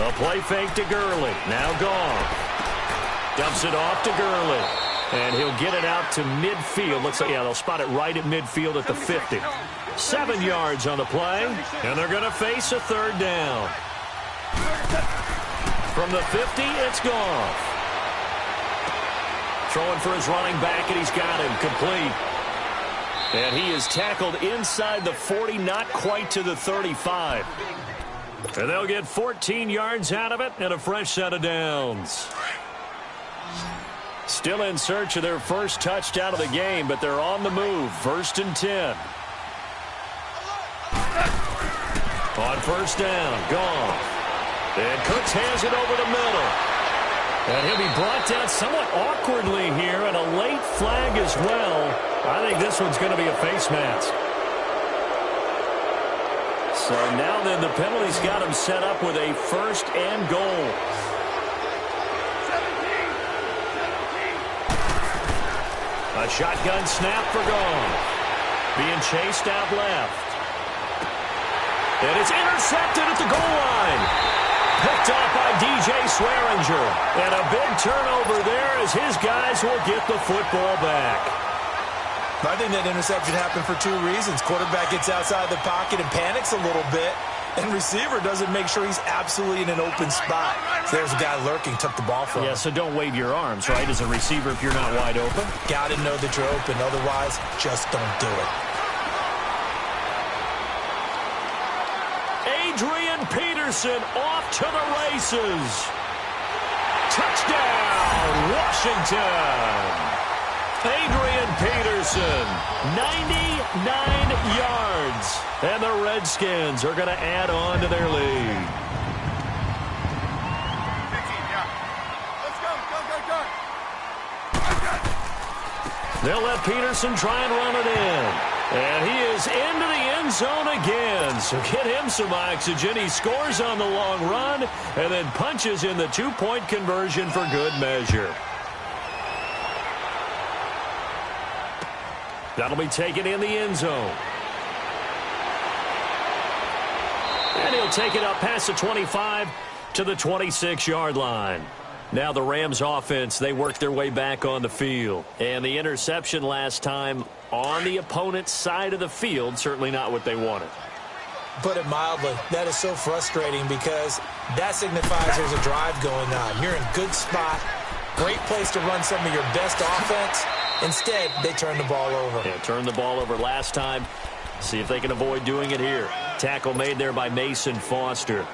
A play fake to Gurley. Now gone. Dumps it off to Gurley. And he'll get it out to midfield. Looks like, yeah, they'll spot it right at midfield at the 50. 7 yards on the play, and they're going to face a 3rd down. From the 50, it's gone. Throwing for his running back, and he's got him complete. And he is tackled inside the 40, not quite to the 35. And they'll get 14 yards out of it and a fresh set of downs. Still in search of their first touchdown of the game, but they're on the move. 1st and 10. On 1st down, gone. And Cooks has it over the middle. And he'll be brought down somewhat awkwardly here, and a late flag as well. I think this one's going to be a face mask. So now then the penalty's got him set up with a 1st and goal. 17. A shotgun snap for gone. Being chased out left. And it's intercepted at the goal line. Picked off by DJ Swearinger. And a big turnover there as his guys will get the football back. I think that interception happened for 2 reasons. Quarterback gets outside the pocket and panics a little bit. And receiver doesn't make sure he's absolutely in an open spot. So there's a guy lurking, took the ball from him. Yeah, so don't wave your arms, right, as a receiver if you're not wide open. Got to know that you're open. Otherwise, just don't do it. Adrian Peterson off to the races. Touchdown, Washington. Adrian Peterson, 99 yards. And the Redskins are going to add on to their lead. They'll let Peterson try and run it in. And he is into the end zone again. So get him some oxygen. He scores on the long run and then punches in the 2-point conversion for good measure. That'll be taken in the end zone. And he'll take it up past the 25 to the 26-yard line. Now the Rams offense, they work their way back on the field. And the interception last time on the opponent's side of the field, certainly not what they wanted. Put it mildly, that is so frustrating because that signifies there's a drive going on. You're in a good spot, great place to run some of your best offense. Instead, they turn the ball over. Yeah, turned the ball over last time. See if they can avoid doing it here. Tackle made there by Mason Foster.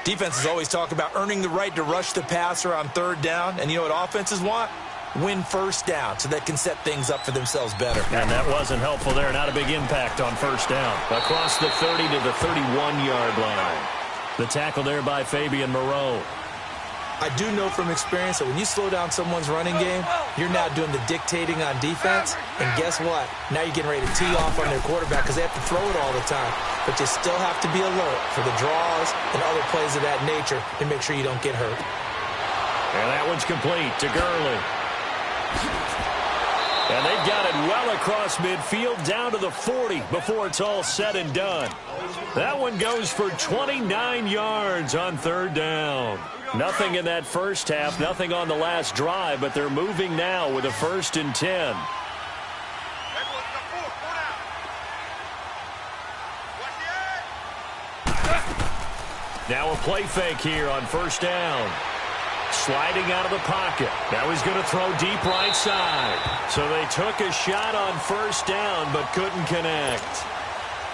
Defenses always talk about earning the right to rush the passer on third down. And you know what offenses want? Win first down so they can set things up for themselves better. And that wasn't helpful there. Not a big impact on first down. Across the 30 to the 31-yard line. The tackle there by Fabian Moreau. I do know from experience that when you slow down someone's running game, you're now doing the dictating on defense. And guess what? Now you're getting ready to tee off on their quarterback because they have to throw it all the time. But you still have to be alert for the draws and other plays of that nature and make sure you don't get hurt. And that one's complete to Gurley. And they've got it well across midfield down to the 40 before it's all said and done. That one goes for 29 yards on third down. Nothing in that first half, nothing on the last drive, but they're moving now with a 1st and 10. Now a play fake here on first down. Sliding out of the pocket. Now he's going to throw deep right side. So they took a shot on first down but couldn't connect.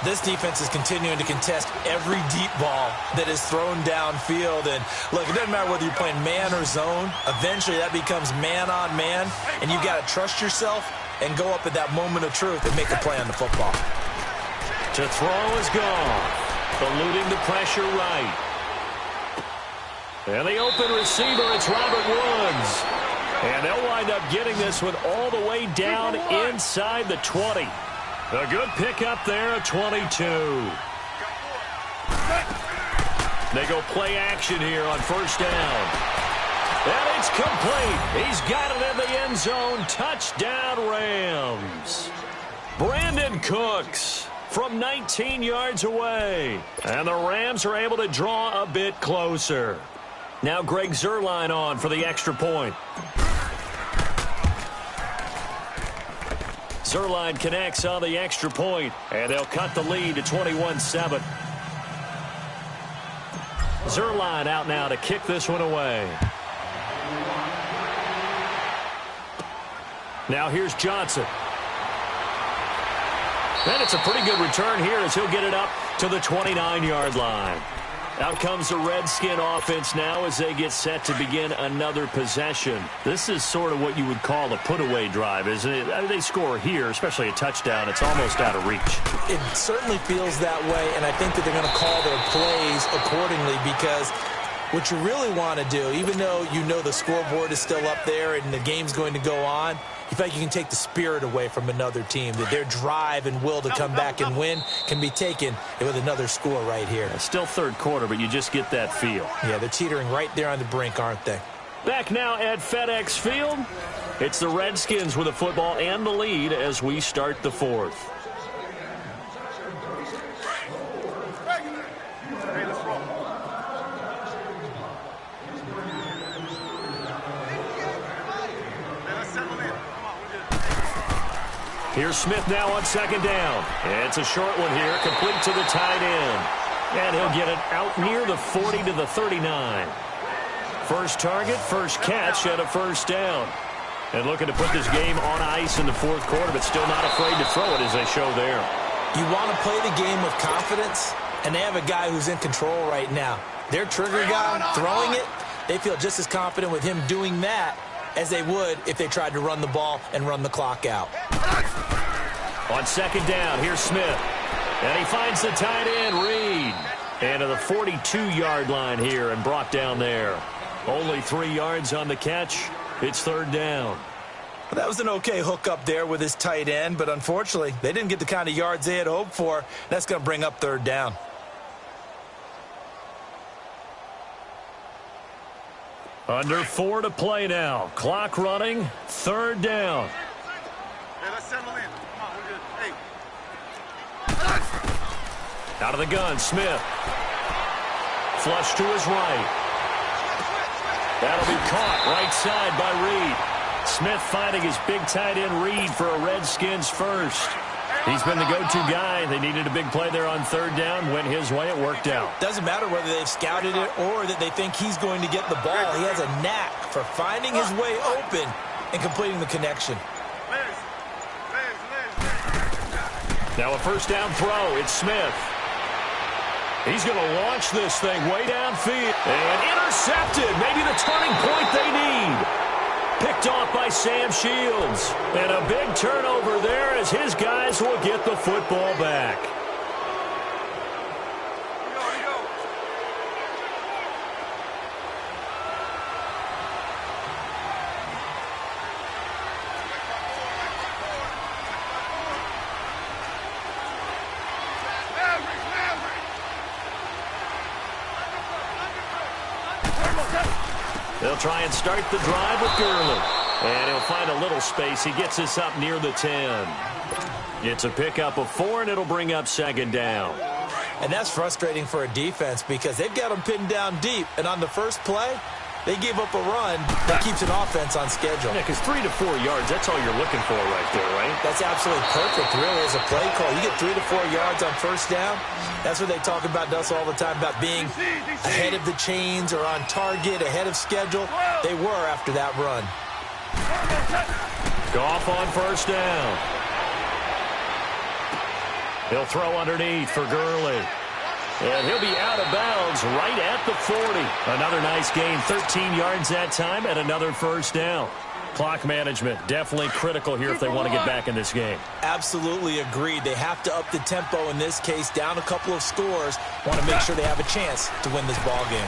This defense is continuing to contest every deep ball that is thrown downfield. And look, it doesn't matter whether you're playing man or zone. Eventually that becomes man on man. And you've got to trust yourself and go up at that moment of truth and make a play on the football. To throw is gone. Eluding the pressure right. And the open receiver, it's Robert Woods. And they'll wind up getting this one all the way down inside the 20. A good pickup there at 22. They go play action here on first down. And it's complete. He's got it in the end zone. Touchdown, Rams. Brandon Cooks from 19 yards away. And the Rams are able to draw a bit closer. Now Greg Zuerlein on for the extra point. Zuerlein connects on the extra point, and they'll cut the lead to 21-7. Zuerlein out now to kick this one away. Now here's Johnson. And it's a pretty good return here as he'll get it up to the 29-yard line. Out comes the Redskin offense now as they get set to begin another possession. This is sort of what you would call a put-away drive, isn't it? I mean, they score here, especially a touchdown. It's almost out of reach. It certainly feels that way, and I think that they're going to call their plays accordingly because what you really want to do, even though you know the scoreboard is still up there and the game's going to go on, you feel like you can take the spirit away from another team, that their drive and will to come back and win can be taken with another score right here. It's still third quarter, but you just get that feel. Yeah, they're teetering right there on the brink, aren't they? Back now at FedEx Field, it's the Redskins with the football and the lead as we start the fourth. Here's Smith now on second down. It's a short one here, complete to the tight end. And he'll get it out near the 40 to the 39. First target, first catch, and a first down. And looking to put this game on ice in the fourth quarter, but still not afraid to throw it as they show there. You want to play the game with confidence, and they have a guy who's in control right now. Their trigger guy throwing it, they feel just as confident with him doing that as they would if they tried to run the ball and run the clock out. On second down, here's Smith. And he finds the tight end, Reed. And to the 42-yard line here and brought down there. Only 3 yards on the catch. It's third down. Well, that was an okay hook up there with his tight end, but unfortunately, they didn't get the kind of yards they had hoped for. That's going to bring up third down. Under 4 to play now. Clock running. Third down. Hey, let's settle in. Come on, we're good. Hey. Out of the gun, Smith. Flush to his right. That'll be caught right side by Reed. Smith finding his big tight end Reed for a Redskins first. He's been the go-to guy. They needed a big play there on third down. Went his way. It worked out. Doesn't matter whether they've scouted it or that they think he's going to get the ball. He has a knack for finding his way open and completing the connection. Now a first down throw. It's Smith. He's going to launch this thing way downfield. And intercepted. Maybe the turning point they need. Picked off by Sam Shields. And a big turnover there as his guys will get the football back. They'll try and start the drive with Gurley. And he'll find a little space. He gets us up near the 10. It's a pickup of 4, and it'll bring up second down. And that's frustrating for a defense because they've got them pinned down deep. And on the first play, they gave up a run that keeps an offense on schedule. Yeah, because 3 to 4 yards, that's all you're looking for right there, right? That's absolutely perfect, really, as a play call. You get 3 to 4 yards on first down. That's what they talk about us all the time, about being ahead of the chains or on target, ahead of schedule. They were after that run. Goff on first down. He'll throw underneath for Gurley. And he'll be out of bounds right at the 40. Another nice gain, 13 yards that time, and another first down. Clock management, definitely critical here if they want to get back in this game. Absolutely agreed. They have to up the tempo in this case, down a couple of scores. Want to make sure they have a chance to win this ball game.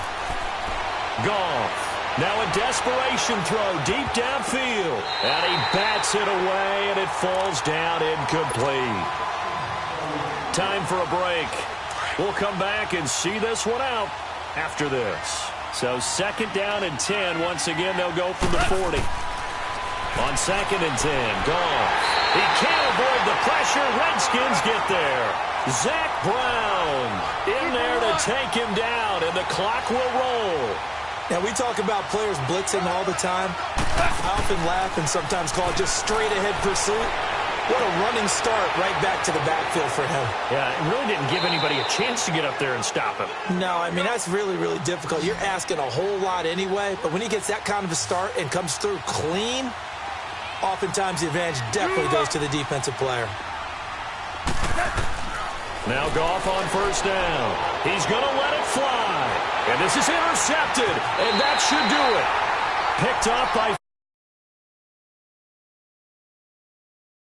Goff. Now a desperation throw deep downfield. And he bats it away, and it falls down incomplete. Time for a break. We'll come back and see this one out after this. So second down and 10. Once again, they'll go from the 40. On second and 10, Goff. He can't avoid the pressure. Redskins get there. Zach Brown in there to take him down, and the clock will roll. Now, we talk about players blitzing all the time. I often laugh and sometimes call it just straight-ahead pursuit. What a running start right back to the backfield for him. Yeah, it really didn't give anybody a chance to get up there and stop him. No, I mean, that's really, really difficult. You're asking a whole lot anyway, but when he gets that kind of a start and comes through clean, oftentimes the advantage definitely goes to the defensive player. Now Goff on first down. He's going to let it fly. And this is intercepted, and that should do it. Picked off by